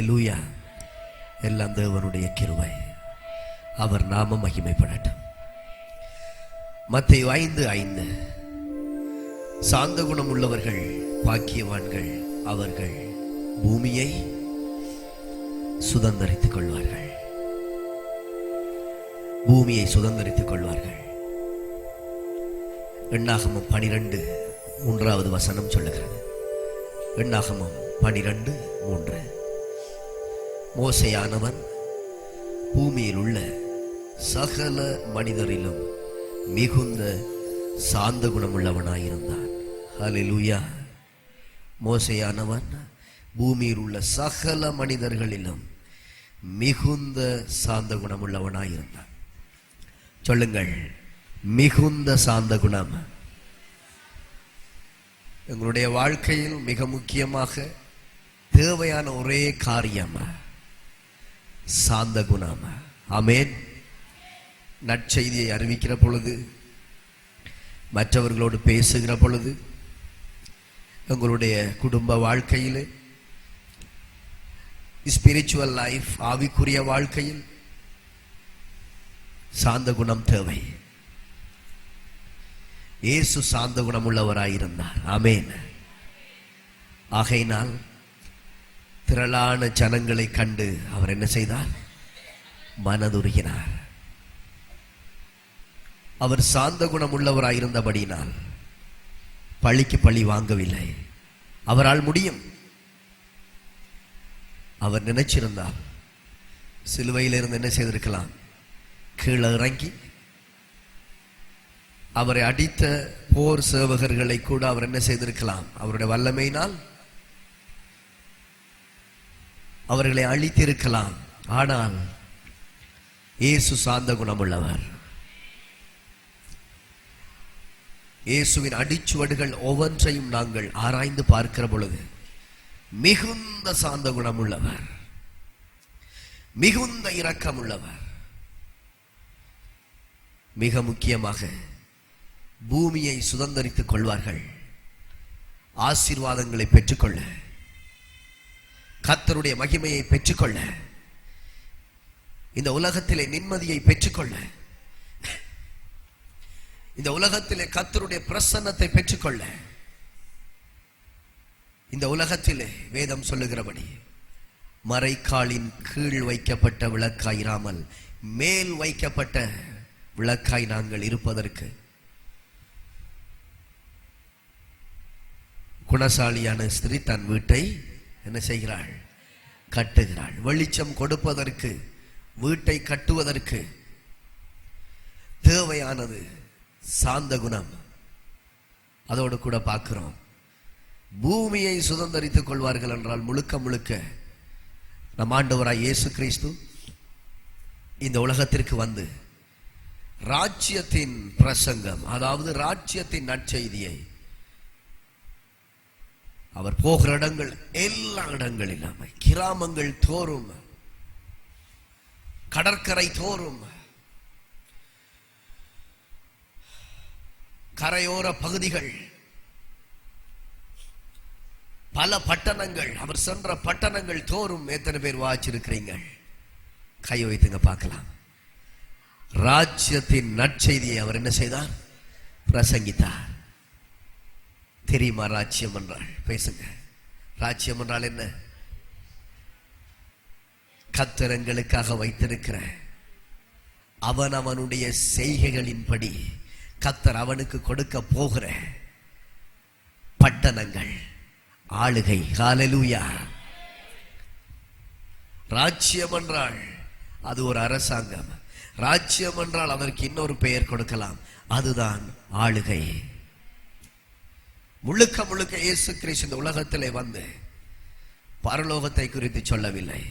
ஹல்லேலூயா. எல்லாம் தேவனுடைய கிருபை. அவர் நாமம் மகிமைப்படட்டும். மத்தேயு 5:5 சாந்த குணம் உள்ளவர்கள் பாக்கியவான்கள், அவர்கள் பூமியை சுதந்தரித்துக் கொள்வார்கள். பூமியை சுதந்தரித்துக் கொள்வார்கள். எண்ணாகமம் 12:3 சொல்லுகிறது. எண்ணாகமம் 12:3 மோசேயானவன் பூமியில் உள்ள சகல மனிதரிலும் மிகுந்த சாந்த குணமுள்ளவனாயிருந்தான். ஹல்லேலூயா. மோசேயானவன் பூமியில் உள்ள சகல மனிதர்களிலும் மிகுந்த சாந்த குணமுள்ளவனாயிருந்தான். சொல்லுங்கள், மிகுந்த சாந்த குணம். எங்களுடைய வாழ்க்கையில் மிக முக்கியமாக தேவையான ஒரே காரியம் சாந்த குணம். ஆமென். நற்செய்தியை அறிவிக்கிற பொழுது, மற்றவர்களோடு பேசுகிற பொழுது, எங்களுடைய குடும்ப வாழ்க்கையில், ஸ்பிரிச்சுவல் லைஃப், ஆவிக்குரிய வாழ்க்கையில் சாந்த குணம் தேவை. இயேசு சாந்த குணம் உள்ளவராயிருந்தார். ஆமென். ஆகையினால் திரளான ஜனங்களை கண்டு அவர் என்ன செய்தார்? மனதுருகினார். அவர் சாந்த குணம் உள்ளவராயிருந்தபடியினால் பழிக்கு பழி வாங்கவில்லை. அவரால் முடியும். அவர் நினைச்சிருந்தால் சிலுவையிலிருந்து என்ன செய்திருக்கலாம்? கீழே இறங்கி அவரை அடித்த போர் சேவகர்களை கூட அவர் என்ன செய்திருக்கலாம்? அவருடைய வல்லமையினால் அவர்களை அழித்திருக்கலாம். ஆனால் இயேசு சாந்த குணமுள்ளவர். இயேசுவின் அடிச்சுவடுகள் ஒவ்வொன்றையும் நாங்கள் ஆராய்ந்து பார்க்கிற பொழுது மிகுந்த சாந்த குணமுள்ளவர், மிகுந்த இரக்கமுள்ளவர். மிக முக்கியமாக பூமியை சுதந்தரித்துக் கொள்வார்கள். ஆசீர்வாதங்களை பெற்றுக்கொள்ள, கர்த்தருடைய மகிமையை பெற்றுக்கொள்ள, இந்த உலகத்திலே நிம்மதியை பெற்றுக்கொள்ள, இந்த உலகத்திலே கர்த்தருடைய பிரசன்னத்தை பெற்றுக்கொள்ள, இந்த உலகத்திலே வேதம் சொல்லுகிறபடி மறைக்காலின் கீழ் வைக்கப்பட்ட விளக்காயிராமல் மேல் வைக்கப்பட்ட விளக்காய் நாங்கள் இருப்பதற்கு குணசாலியான ஸ்திரீ தன் வீட்டை என்ன செய்கிறாள்? கட்டுகிறாள். வெளிச்சம் கொடுப்பதற்கு, வீட்டை கட்டுவதற்கு தேவையானது சாந்த குணம். அதோடு கூட பார்க்கிறோம், பூமியை சுதந்தரித்துக் கொள்வார்கள் என்றால் முழுக்க முழுக்க நம் ஆண்டவராய் இயேசு கிறிஸ்து இந்த உலகத்திற்கு வந்து ராஜ்யத்தின் பிரசங்கம், அதாவது ராஜ்யத்தின் நற்செய்தியை அவர் போகிற இடங்கள் எல்லா இடங்களிலும், கிராமங்கள் தோறும், கடற்கரை தோறும், கரையோர பகுதிகள், பல பட்டணங்கள், அவர் சென்ற பட்டணங்கள் தோறும் எத்தனை பேர் வாசிச்சிருக்கிறீங்க? கை வைத்துங்க பார்க்கலாம். ராஜ்யத்தின் நற்செய்தியை அவர் என்ன செய்தார்? பிரசங்கித்தார். தெரியுமா ராஜ்யம் என்றால்? பேசுங்க. ராஜ்யம் என்றால் என்ன? கர்த்தர் எங்களுக்காக வைத்திருக்கிற அவனுடைய செய்கைகளின்படி கர்த்தர் அவனுக்கு கொடுக்க போகிற பட்டணங்கள், ஆளுகை. ஹல்லேலூயா. ராஜ்யம் என்றால் அது ஒரு அரசாங்கம். ராஜ்யம் என்றால் அதற்கு இன்னொரு பெயர் கொடுக்கலாம், அதுதான் ஆளுகை. முழுக்க முழுக்க இயேசு கிறிஸ்து இந்த உலகத்திலே வந்து பரலோகத்தை குறித்து சொல்லவில்லை.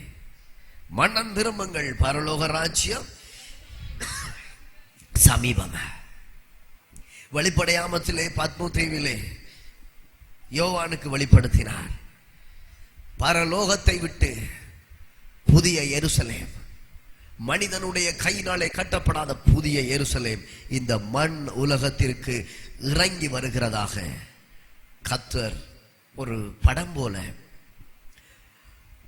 மனம் திரும்புங்கள், பரலோக ராஜ்யம் சமீபம். வெளிப்படையாமத்திலே பத்மு தீவிலே யோவானுக்கு வெளிப்படுத்தினார். பரலோகத்தை விட்டு புதிய எருசலேம், மனிதனுடைய கையினாலே கட்டப்படாத புதிய எருசலேம் இந்த மண் உலகத்திற்கு இறங்கி வருகிறதாக கர்த்தர் ஒரு படம் போல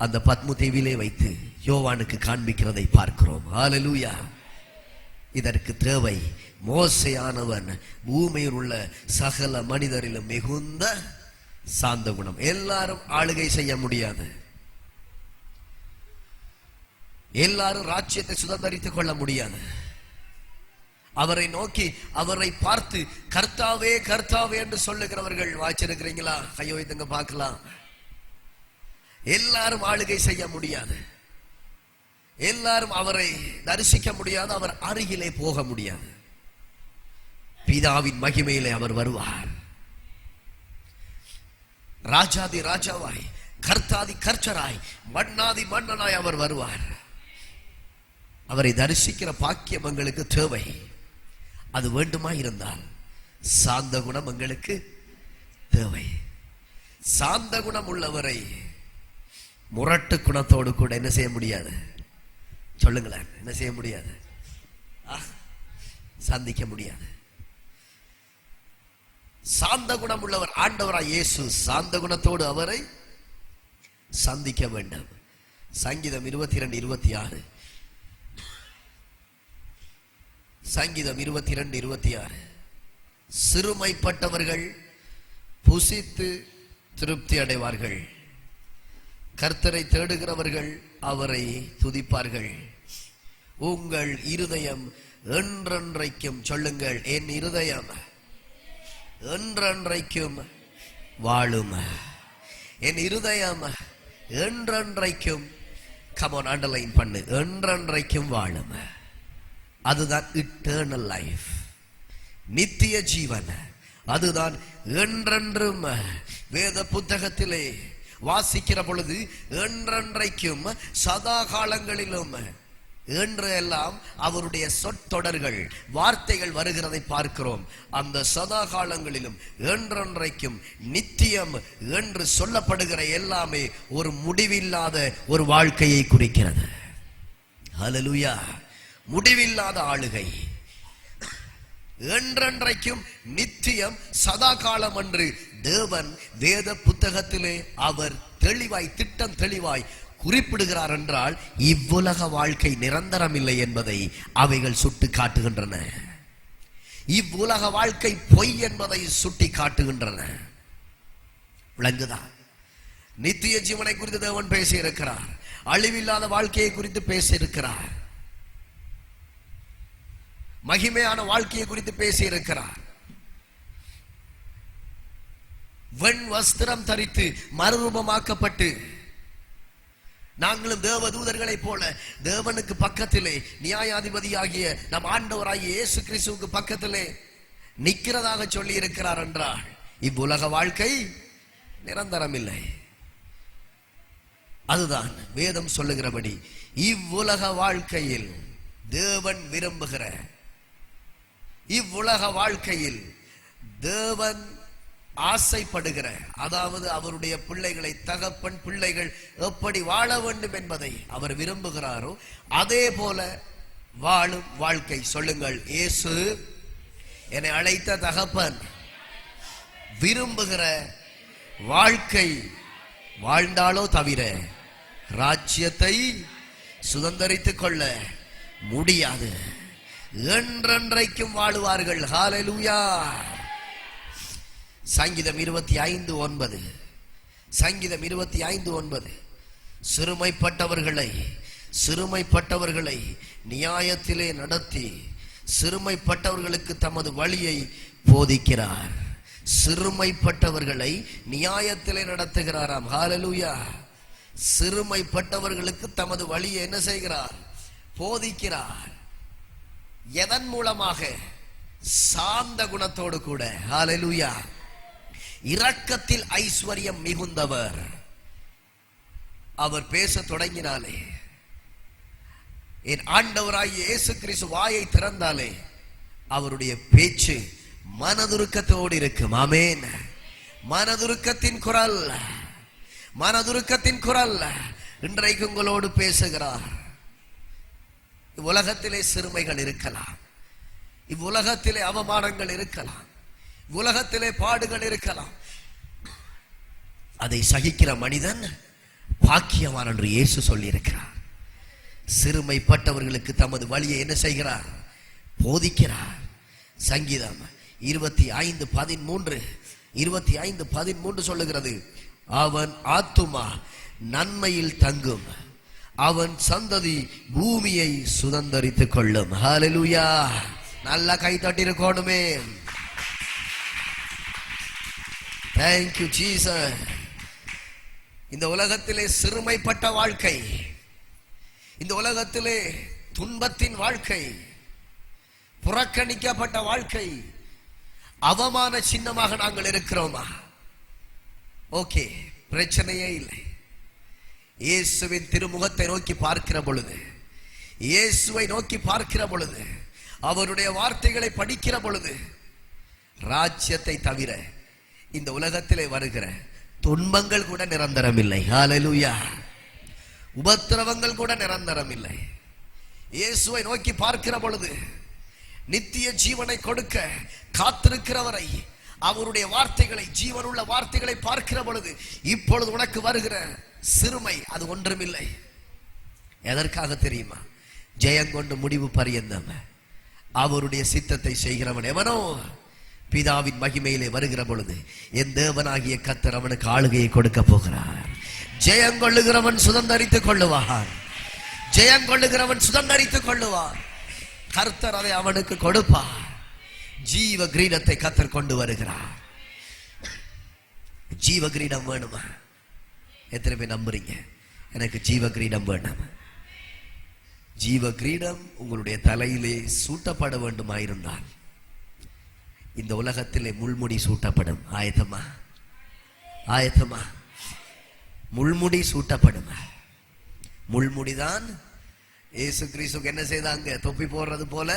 அந்த பத்மு தீவிலே வைத்து யோவானுக்கு காண்பிக்கிறதை பார்க்கிறோம். ஹல்லேலூயா. இதற்கு தேவை மோசேயானவன் பூமியில் உள்ள சகல மனிதரிலும் மிகுந்த சாந்த குணம். எல்லாரும் ஆளுகை செய்ய முடியாது, எல்லாரும் ராஜ்யத்தை சுதந்திரித்துக் கொள்ள முடியாது. அவரை நோக்கி அவரை பார்த்து கர்த்தாவே கர்த்தாவே என்று சொல்லுகிறவர்கள் வாய்ச்சிருக்கிறீங்களா? கையோ இதுங்க பார்க்கலாம். எல்லாரும் ஆளுகை செய்ய முடியாது, எல்லாரும் அவரை தரிசிக்க முடியாது, அவர் அருகிலே போக முடியாது. பிதாவின் மகிமையிலே அவர் வருவார். ராஜாதி ராஜாவாய், கர்த்தாதி கர்த்தராய், மன்னாதி மன்னனாய் அவர் வருவார். அவரை தரிசிக்கிற பாக்கியம் எங்களுக்கு தேவை. அது வேண்டுமா இருந்தால் சாந்த குணம் எங்களுக்கு தேவை. சாந்த குணம் உள்ளவரை முரட்டு குணத்தோடு கூட என்ன செய்ய முடியாது? சொல்லுங்களேன், என்ன செய்ய முடியாது? சந்திக்க முடியாது. சாந்த குணம் உள்ளவர் ஆண்டவராய் இயேசு சாந்த குணத்தோடு அவரை சந்திக்க வேண்டும். சங்கீதம் 22:26, சங்கீதம் 22:26, சிறுமைப்பட்டவர்கள் புசித்து திருப்தி அடைவார்கள், கர்த்தரை தேடுகிறவர்கள் அவரை துதிப்பார்கள். உங்கள் இருதயம் என்றென்றைக்கும், சொல்லுங்கள், என் இருதயம் என்றென்றைக்கும் வாழும். என் இருதயம் என்றென்றைக்கும், கமான் அண்டர்லைன் பண்ணு, என்றென்றைக்கும் வாழும். அதுதான் இட்டர்னல் லைஃப், நித்திய ஜீவன். அதுதான் என்றென்றும். வேத புத்தகத்திலே வாசிக்கிற பொழுது என்றென்றைக்கும், சதா காலங்களிலும் என்று எல்லாம் அவருடைய சொற்றொடர்கள், வார்த்தைகள் வருகிறதை பார்க்கிறோம். அந்த சதா காலங்களிலும், என்றென்றைக்கும், நித்தியம் என்று சொல்லப்படுகிற எல்லாமே ஒரு முடிவில்லாத ஒரு வாழ்க்கையை குறிக்கிறது. ஹல்லேலூயா. முடிவில்லாத ஆளுகை, என்றென்றைக்கும், நித்தியம், சதா காலம் என்று தேவன் வேத புத்தகத்திலே அவர் தெளிவாய், திட்டம் தெளிவாய் குறிப்பிடுகிறார். என்றால் இவ்வுலக வாழ்க்கை நிரந்தரம் இல்லை என்பதை அவைகள் சுட்டி காட்டுகின்றன. இவ்வுலக வாழ்க்கை பொய் என்பதை சுட்டி காட்டுகின்றன. விளங்குதா? நித்திய ஜீவனை குறித்து தேவன் பேசி இருக்கிறார், அழிவில்லாத வாழ்க்கையை குறித்து பேசி இருக்கிறார், மகிமையான வாழ்க்கையை குறித்து பேசி இருக்கிறார். வெண் வஸ்திரம் தரித்து மறுரூபமாக்கப்பட்டு நாங்களும் தேவ தூதர்களை போல தேவனுக்கு பக்கத்திலே, நியாயாதிபதியாகிய நம் ஆண்டவராகிய இயேசு கிறிஸ்துவுக்கு பக்கத்திலே நிற்கிறதாக சொல்லி இருக்கிறார். என்றால் இவ்வுலக வாழ்க்கை நிரந்தரம் இல்லை. அதுதான் வேதம் சொல்லுகிறபடி இவ்வுலக வாழ்க்கையில் தேவன் விரும்புகிற, இவ்வுலக வாழ்க்கையில் தேவன் ஆசைப்படுகிற, அதாவது அவருடைய பிள்ளைகளை, தகப்பன் பிள்ளைகள் எப்படி வாழ வேண்டும் என்பதை அவர் விரும்புகிறாரோ அதே போல வாழும் வாழ்க்கை. சொல்லுங்கள், இயேசு என்னை அழைத்த தகப்பன் விரும்புகிற வாழ்க்கை வாழ்ந்தாலோ தவிர ராஜ்யத்தை சுதந்தரித்துக் கொள்ள முடியாது. என்றென்றைக்கும் வாழுவார்கள். ஹல்லேலூயா. சங்கீதம் 25:9, சங்கீதம் 25:9, சிறுமைப்பட்டவர்களை நியாயத்திலே நடத்தி சிறுமைப்பட்டவர்களுக்கு தமது வழியை போதிக்கிறார். சிறுமைப்பட்டவர்களை நியாயத்திலே நடத்துகிறாராம். ஹல்லேலூயா. சிறுமைப்பட்டவர்களுக்கு தமது வழியை என்ன செய்கிறார்? போதிக்கிறார். எதன் மூலமாக? சாந்த குணத்தோடு கூட. ஹல்லேலூயா. இரக்கத்தில் ஐஸ்வர்யம் மிகுந்தவர். அவர் பேச தொடங்கினாலே, என் ஆண்டவராகிய இயேசு கிறிஸ்து வாயை திறந்தாலே அவருடைய பேச்சு மனதுருக்கத்தோடு இருக்கும். ஆமென். மனதுருக்கத்தின் குரல், மனதுருக்கத்தின் குரல் இன்றைக்கு உங்களோடு பேசுகிறார். உலகத்திலே சிறுமைகள் இருக்கலாம், இவ்வுலகத்திலே அவமானங்கள் இருக்கலாம், உலகத்திலே பாடுகள் இருக்கலாம். அதை சகிக்கிற மனிதன் பாக்கியவான் என்று இயேசு சொல்லி இருக்கிறார். சிறுமைப்பட்டவர்களுக்கு தமது வழியை என்ன செய்கிறார்? போதிக்கிறார். சங்கீதம் 25:13 சொல்லுகிறது, அவன் ஆத்துமா நன்மையில் தங்கும், அவன் சந்ததி பூமியை சுதந்தரித்துக் கொள்ளும். ஹல்லேலூயா! நல்லா கை தட்டி இருக்கணுமே. Thank you Jesus. இந்த உலகத்திலே சிறுமைப்பட்ட வாழ்க்கை, இந்த உலகத்திலே துன்பத்தின் வாழ்க்கை, புறக்கணிக்கப்பட்ட வாழ்க்கை, அவமான சின்னமாக நாங்கள் இருக்கிறோமா? ஓகே, பிரச்சனையே இல்லை. இயேசுவின் திருமுகத்தை நோக்கி பார்க்கிற பொழுது, இயேசுவை நோக்கி பார்க்கிற பொழுது, அவருடைய வார்த்தைகளை படிக்கிற பொழுது, ராஜ்யத்தை தவிர இந்த உலகத்திலே வருகிற துன்பங்கள் கூட நிரந்தரம் இல்லை. ஹல்லேலூயா! உபத்திரவங்கள் கூட நிரந்தரம் இல்லை. இயேசுவை நோக்கி பார்க்கிற பொழுது, நித்திய ஜீவனை கொடுக்க காத்திருக்கிறவரை, அவருடைய வார்த்தைகளை, ஜீவனுள்ள வார்த்தைகளை பார்க்கிற பொழுது, இப்பொழுது உனக்கு வருகிற சிறுமை அது ஒன்றுமில்லை. எதற்காக தெரியுமா? ஜெயங்கொண்டு முடிவு பரியந்தம் அவருடைய சித்தத்தை செய்கிறவன் எவனோ பிதாவின் மகிமையிலே வருகிற பொழுது என் தேவனாகிய கர்த்தர் அவனுக்கு ஆளுகையை கொடுக்க போகிறார். ஜெயங்கொள்ளுகிறவன் சுதந்தரித்துக் கொள்ளுவான். ஜெயங்கொள்ளுகிறவன் சுதந்தரித்துக் கொள்ளுவான். கர்த்தர் அதை அவனுக்கு கொடுப்பார். ஜீவ கிரீடத்தை கர்த்தர் கொண்டு வருகிறார். ஜீவ கிரீடம் வேணுமா? எத்தனை பேர் நம்புறீங்க? எனக்கு ஜீவ கிரீடம் வேணும். ஜீவ கிரீடம் உங்களுடைய தலையிலே சூட்டப்பட வேண்டுமாயிருந்தால் இந்த உலகத்திலே முள்முடி சூட்டப்படும். ஆயத்தமா? ஆயத்தமா? முள்முடி சூட்டப்படும். முள்முடிதான் இயேசு கிறிஸ்துக்கு என்ன செய்தாங்க? தொப்பி போடுறது போல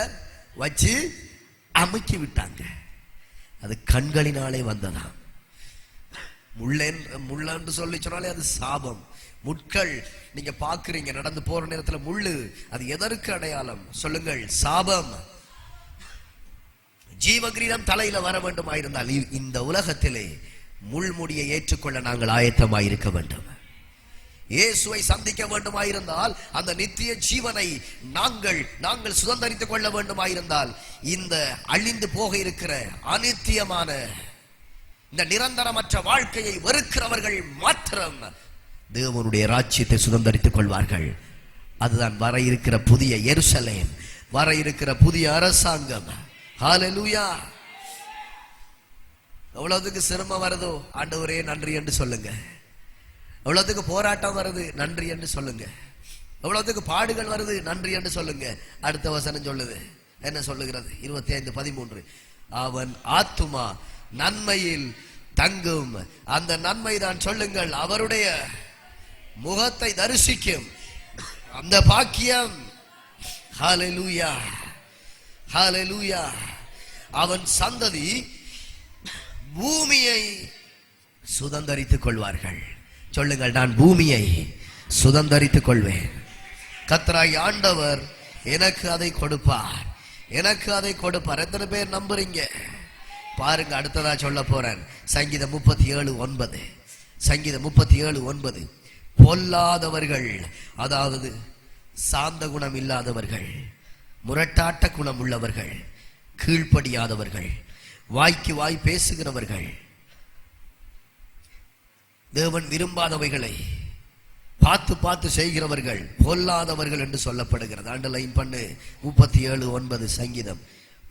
வச்சு அமுக்கி விட்டாங்க. அது கண்களினாலே வந்ததாம். முள்ளன்று சொல்லி சொன்னாலே அது சாபம். முட்கள் நீங்க பாக்குறீங்க, நடந்து போற நேரத்துல முள்ளு, அது எதற்கு அடையாளம் சொல்லுங்கள்? சாபம். ஜீவகிரீடம் தலையில வர வேண்டுமாயிருந்தால் இந்த உலகத்திலே முள்முடியை ஏற்றுக்கொள்ள நாங்கள் ஆயத்தமாயிருக்க வேண்டும். இயேசுவை சந்திக்க வேண்டுமாயிருந்தால், அந்த நித்திய ஜீவனை நாங்கள் சுதந்தரித்துக் கொள்ள வேண்டுமாயிருந்தால், இந்த அழிந்து போக இருக்கிற அநித்தியமான இந்த நிரந்தரமற்ற வாழ்க்கையை வெறுக்கிறவர்கள் மாத்திரம் தேவனுடைய ராஜ்யத்தை சுதந்தரித்துக் கொள்வார்கள். அதுதான் வர இருக்கிற புதிய எருசலேம், வர இருக்கிற புதிய அரசாங்கம். ஹல்லேலூயா! எவ்வளவுக்கு சிரமம் வருதோ ஆண்டவரே நன்றி என்று சொல்லுங்க. எவ்வளவுக்கு போராட்டம் வருது நன்றி என்று சொல்லுங்க. எவ்வளவுக்கு பாடுகள் வருது நன்றி என்று சொல்லுங்க. அடுத்த வசனம் சொல்லுது, என்ன சொல்லுகிறது? 25:13 அவன் ஆத்துமா நன்மையில் தங்கும். அந்த நன்மை தான் சொல்லுங்கள், அவருடைய முகத்தை தரிசிக்கும் அந்த பாக்கியம். ஹல்லேலூயா! ஹல்லேலூயா! அவன் சந்ததி பூமியை சுதந்தரித்துக் கொள்வார்கள். சொல்லுங்கள், நான் பூமியை சுதந்தரித்துக் கொள்வேன். கர்த்தராகிய ஆண்டவர் எனக்கு அதை கொடுப்பார், எனக்கு அதை கொடுப்பார். எத்தனை பேர் நம்புறீங்க? பாருங்க, அடுத்ததா சொல்ல போறேன். சங்கீதம் 37:9. சங்கீதம் 37:9. பொல்லாதவர்கள், அதாவது சாந்த குணம் இல்லாதவர்கள், முரட்டாட்ட குணம் உள்ளவர்கள், கீழ்ப்படியாதவர்கள், வாய்க்கு வாய் பேசுகிறவர்கள், தேவன் விரும்பாதவைகளை பார்த்து பார்த்து செய்கிறவர்கள் பொல்லாதவர்கள் என்று சொல்லப்படுகிறது. அண்டர்லைன் பண்ணு 37:9 சங்கீதம்.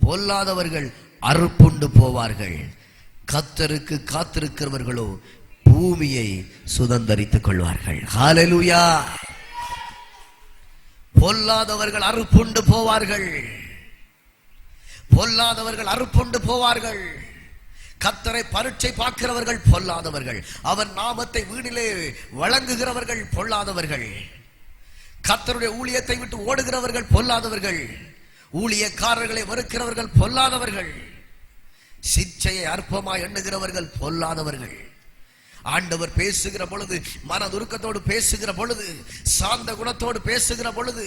பொல்லாதவர்கள் அறுப்புண்டு போவார்கள், கர்த்தருக்கு காத்திருக்கிறவர்களோ பூமியை சுதந்தரித்துக் கொள்வார்கள். ஹல்லேலூயா! பொல்லாதவர்கள் அறுப்புண்டு போவார்கள், பொல்லாதவர்கள் அறுப்புண்டு போவார்கள். கர்த்தரை பரீட்சை பார்க்கிறவர்கள் பொல்லாதவர்கள், அவர் நாமத்தை வீணிலே வழங்குகிறவர்கள் பொல்லாதவர்கள், கர்த்தருடைய ஊழியத்தை விட்டு ஓடுகிறவர்கள் பொல்லாதவர்கள், ஊழியக்காரர்களை வெறுக்கிறவர்கள் பொல்லாதவர்கள், சிற்சையை அற்பமாய் எண்ணுகிறவர்கள் பொல்லாதவர்கள். ஆண்டவர் பேசுகிற பொழுது, மனதுருக்கத்தோடு பேசுகிற பொழுது, சாந்த குணத்தோடு பேசுகிற பொழுது,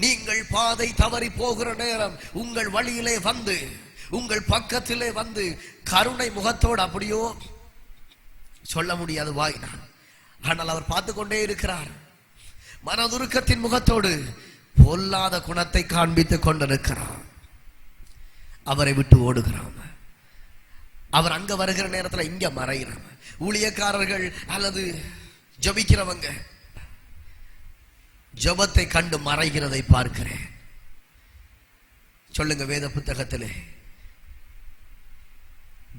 நீங்கள் பாதை தவறி போகிற நேரம் உங்கள் வழியிலே வந்து, உங்கள் பக்கத்திலே வந்து கருணை முகத்தோடு, அப்படியோ சொல்ல முடியாது வாயினால், ஆனால் அவர் பார்த்து கொண்டே இருக்கிறார். மனதுருக்கத்தின் முகத்தோடு பொல்லாத குணத்தை காண்பித்துக் கொண்டிருக்கிறார். அவரை விட்டு ஓடுகிறான். அவர் அங்க வருகிற நேரத்தில் இங்க மறைகிறான். ஊழியக்காரர்கள் அல்லது ஜபிக்கிறவங்க ஜபத்தை கண்டு மறைகிறதை பார்க்கிறேன். சொல்லுங்க, வேத புத்தகத்திலே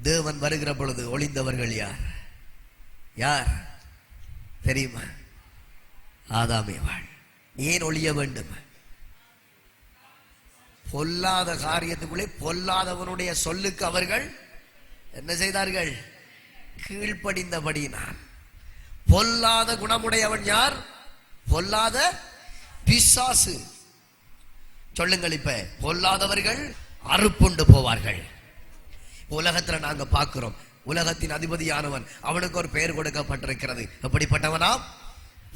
தேவன் வருகிற பொழுது ஒளிந்தவர்கள் யார்? யார் தெரியுமா? ஆதாமேவாள். ஏன் ஒளிய வேண்டும்? பொல்லாத காரியத்துக்குள்ளே பொல்லாதவனுடைய சொல்லுக்கு அவர்கள் என்ன செய்தார்கள்? கீழ்ப்படிந்தபடியினால். பொல்லாத குணமுடையவன் யார்? பொல்லாத பிசாசு. சொல்லுங்கள், இப்ப பொல்லாதவர்கள் அறுப்புண்டு போவார்கள். உலகத்துல நாங்க பார்க்கிறோம், உலகத்தின் அதிபதியானவன், அவனுக்கு ஒரு பெயர் கொடுக்கப்பட்டிருக்கிறது. எப்படிப்பட்டவனா?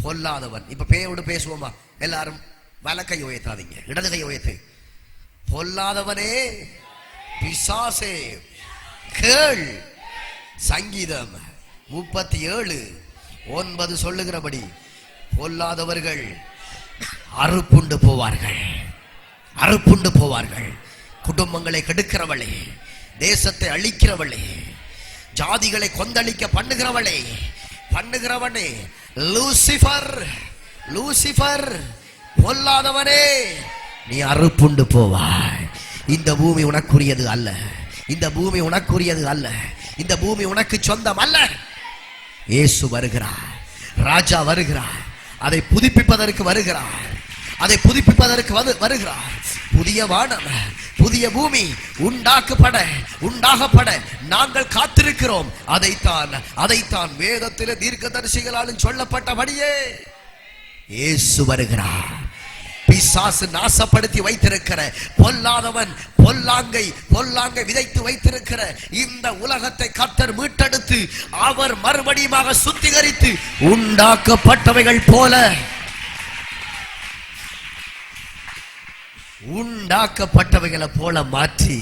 பொல்லாதவன். இப்ப பேயோடு பேசுவோமா? எல்லாரும் வலக்கை உயர்த்தாதீங்க, இடது கை உயர்த்து. பொல்லாதவனே, பிசாசே, கேள். சங்கீதம் 37:9 சொல்லுகிறபடி பொல்லாதவர்கள் அறுப்புண்டு போவார்கள். அறுப்புண்டு போவார்கள். குடும்பங்களை கெடுக்கிறவளே, தேசத்தை அழிக்கிறவளே, ஜாதிகளை கொந்தளிக்க பண்ணுகிறவனே, லூசிபர், லூசிபர், பொல்லாதவனே, நீ அறுப்புண்டு போவாய். இந்த பூமி உனக்குரியது அல்ல. இந்த பூமி உனக்குரியது அல்ல. இந்த பூமி உனக்கு சொந்தம் அல்ல. இயேசு வருகிறார். ராஜா வருகிறார். அதை புதுப்பிப்பதற்கு வருகிறார். அதை புதுப்பிப்பதற்கு வருகிறார். புதிய வானம், புதிய பூமி உண்டாகப்பட நாங்கள் காத்திருக்கிறோம். அதைத்தான் வேதத்திலே தீர்க்கதரிசிகளாலும் சொல்லப்பட்டபடியே இயேசு வருகிறார். பிசாசு நாசப்படுத்தி வைத்திருக்கிற பொல்லாதவன் பொல்லாங்கை விதைத்து வைத்திருக்கிற இந்த உலகத்தை கர்த்தர் மீட்டெடுத்து அவர் மறுபடியும் சுத்திகரித்து உண்டாக்கப்பட்டவைகள் போல மாற்றி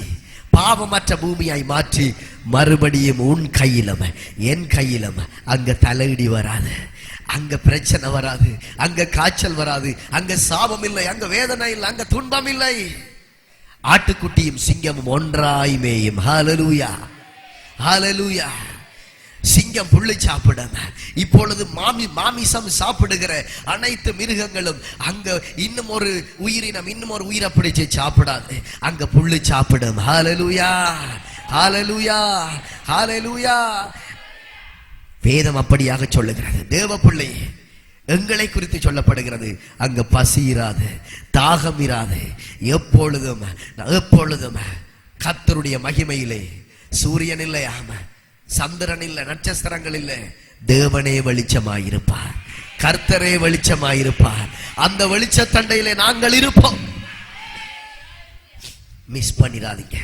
பாவமற்ற பூமியாய் மாற்றி மறுபடியும் உன் கையிலும் என் கையிலும் அங்க தலையிடி வராது, அங்க பிரச்சனை வராது, அங்க காய்ச்சல் வராது, அங்க சாபம் இல்லை, அங்க வேதனை இல்லை, அங்க துன்பம் இல்லை. ஆட்டுக்குட்டியும் சிங்கமும் ஒன்றாய் மேயும். ஹல்லேலூயா, ஹல்லேலூயா. சிங்கம் புள்ளி சாப்பிடும். இப்பொழுது மாமிசம் சாப்பிடுகிற அனைத்து மிருகங்களும் அங்க இன்னும் ஒரு உயிரினம் இன்னும் ஒரு உயிரை பிடிச்சு சாப்பிடாது, அங்க புள்ளி சாப்பிடும். ஹல்லேலூயா, ஹல்லேலூயா, ஹல்லேலூயா. வேதம் அப்படியாக சொல்லுகிறது. தேவ பிள்ளை எங்களை குறித்து சொல்லப்படுகிறது. அங்க பசி இராது, தாகம் இராது. எப்பொழுதும் கர்த்தருடைய மகிமையிலே சூரியன் இல்லை, சந்திரன் இல்லை, நட்சத்திரங்கள் இல்லை, தேவனே வெளிச்சமாயிருப்பார், கர்த்தரே வெளிச்சமாயிருப்பார். அந்த வெளிச்சத்தண்டையிலே நாங்கள் இருப்போம். மிஸ் பண்ணிடாதீங்க.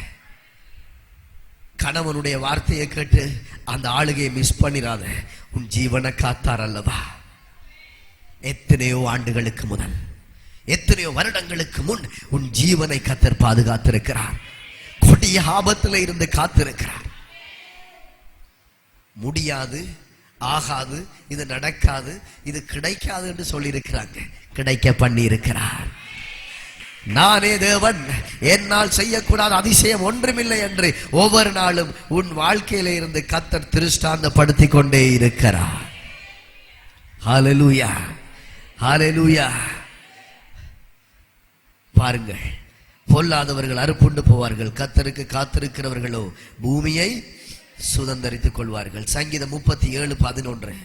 கணவனுடைய வார்த்தையை கேட்டு அந்த ஆளுகையை மிஸ் பண்ணிடாத. உன் ஜீவனை காத்தார் அல்லவா? எத்தனையோ ஆண்டுகளுக்கு முதல், எத்தனையோ வருடங்களுக்கு முன் உன் ஜீவனை கர்த்தர் பாதுகாத்திருக்கிறார். கொடிய ஆபத்தில் இருந்து காத்திருக்கிறார். முடியாது, ஆகாது, இது நடக்காது, இது கிடைக்காது என்று சொல்லி இருக்கிறாங்க. கிடைக்க பண்ணி இருக்கிறார். நானே தேவன், என்னால் செய்யக்கூடாத அதிசயம் ஒன்றுமில்லை என்று ஒவ்வொரு நாளும் உன் வாழ்க்கையில இருந்து கர்த்தர் திருஷ்டாந்தப்படுத்திக் கொண்டே இருக்கிறார். ஹல்லேலூயா, ஹல்லேலூயா. பாருங்கள், பொல்லாதவர்கள் அறுப்புண்டு போவார்கள், கர்த்தருக்கு காத்திருக்கிறவர்களோ பூமியை சுதந்தரித்துக் கொள்வார்கள். சங்கீதம் 37:11.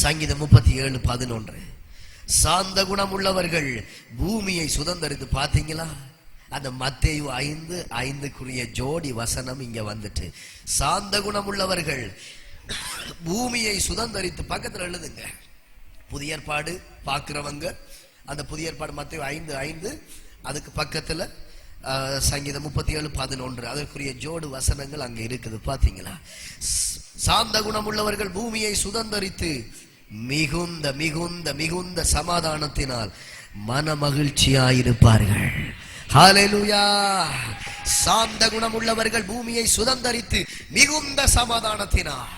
சங்கீதம் 37:11. சாந்த குணம் உள்ளவர்கள் பூமியை சுதந்தரித்து. பாத்தீங்களா? அந்த மத்தேயு 5:5 ஜோடி வசனம் இங்க வந்துட்டு, சாந்த குணம் உள்ளவர்கள் பூமியை சுதந்தரித்து. பக்கத்துல எழுதுங்க. புதிய ஏற்பாடு பார்க்கிறவங்க அந்த புதிய ஏற்பாடு மத்தேயு 5:5, அதுக்கு பக்கத்துல சங்கீதம் 37:11 அதற்குரிய ஜோடு வசனங்கள் அங்க இருக்குது. பாத்தீங்களா? சாந்த குணம் உள்ளவர்கள் பூமியை சுதந்தரித்து மிகுந்த மிகுந்த மிகுந்த சமாதானத்தினால் மன மகிழ்ச்சியாயிருப்பார்கள். ஹல்லேலூயா. சாந்த குணம் உள்ளவர்கள் பூமியை சுதந்தரித்து மிகுந்த சமாதானத்தினால்.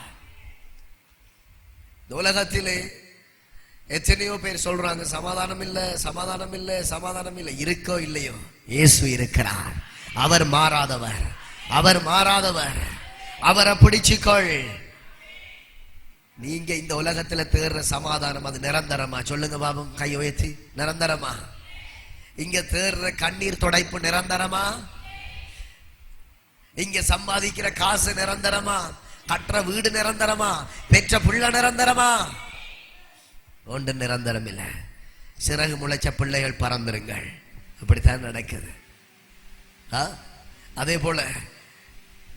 இந்த உலகத்திலே எத்தனையோ பேர் சொல்றாங்க சமாதானம் இல்ல, சமாதானம் இல்ல, சமாதானம் இல்ல. இருக்கோ இல்லையோ, இயேசு இருக்கிறார். அவர் மாறாதவர், அவர் மாறாதவர். அவரை பிடிச்சுக்கொள். நீங்க இந்த உலகத்துல தேடுற சமாதானம் அது நிரந்தரமா? சொல்லுங்க பாபம், கை உயர்த்தி. நிரந்தரமா? இங்க தேடுற கண்ணீர் துடைப்பு நிரந்தரமா? இங்க சம்பாதிக்கிற காசு நிரந்தரமா? கற்ற வீடு நிரந்தரமா? பெற்ற பிள்ளை நிரந்தரமா? ஒன்று நிரந்தரம் இல்லை. சிறகு முளைச்ச பிள்ளைகள் பறந்துருங்கள். அப்படித்தான் நடக்குது. அதே போல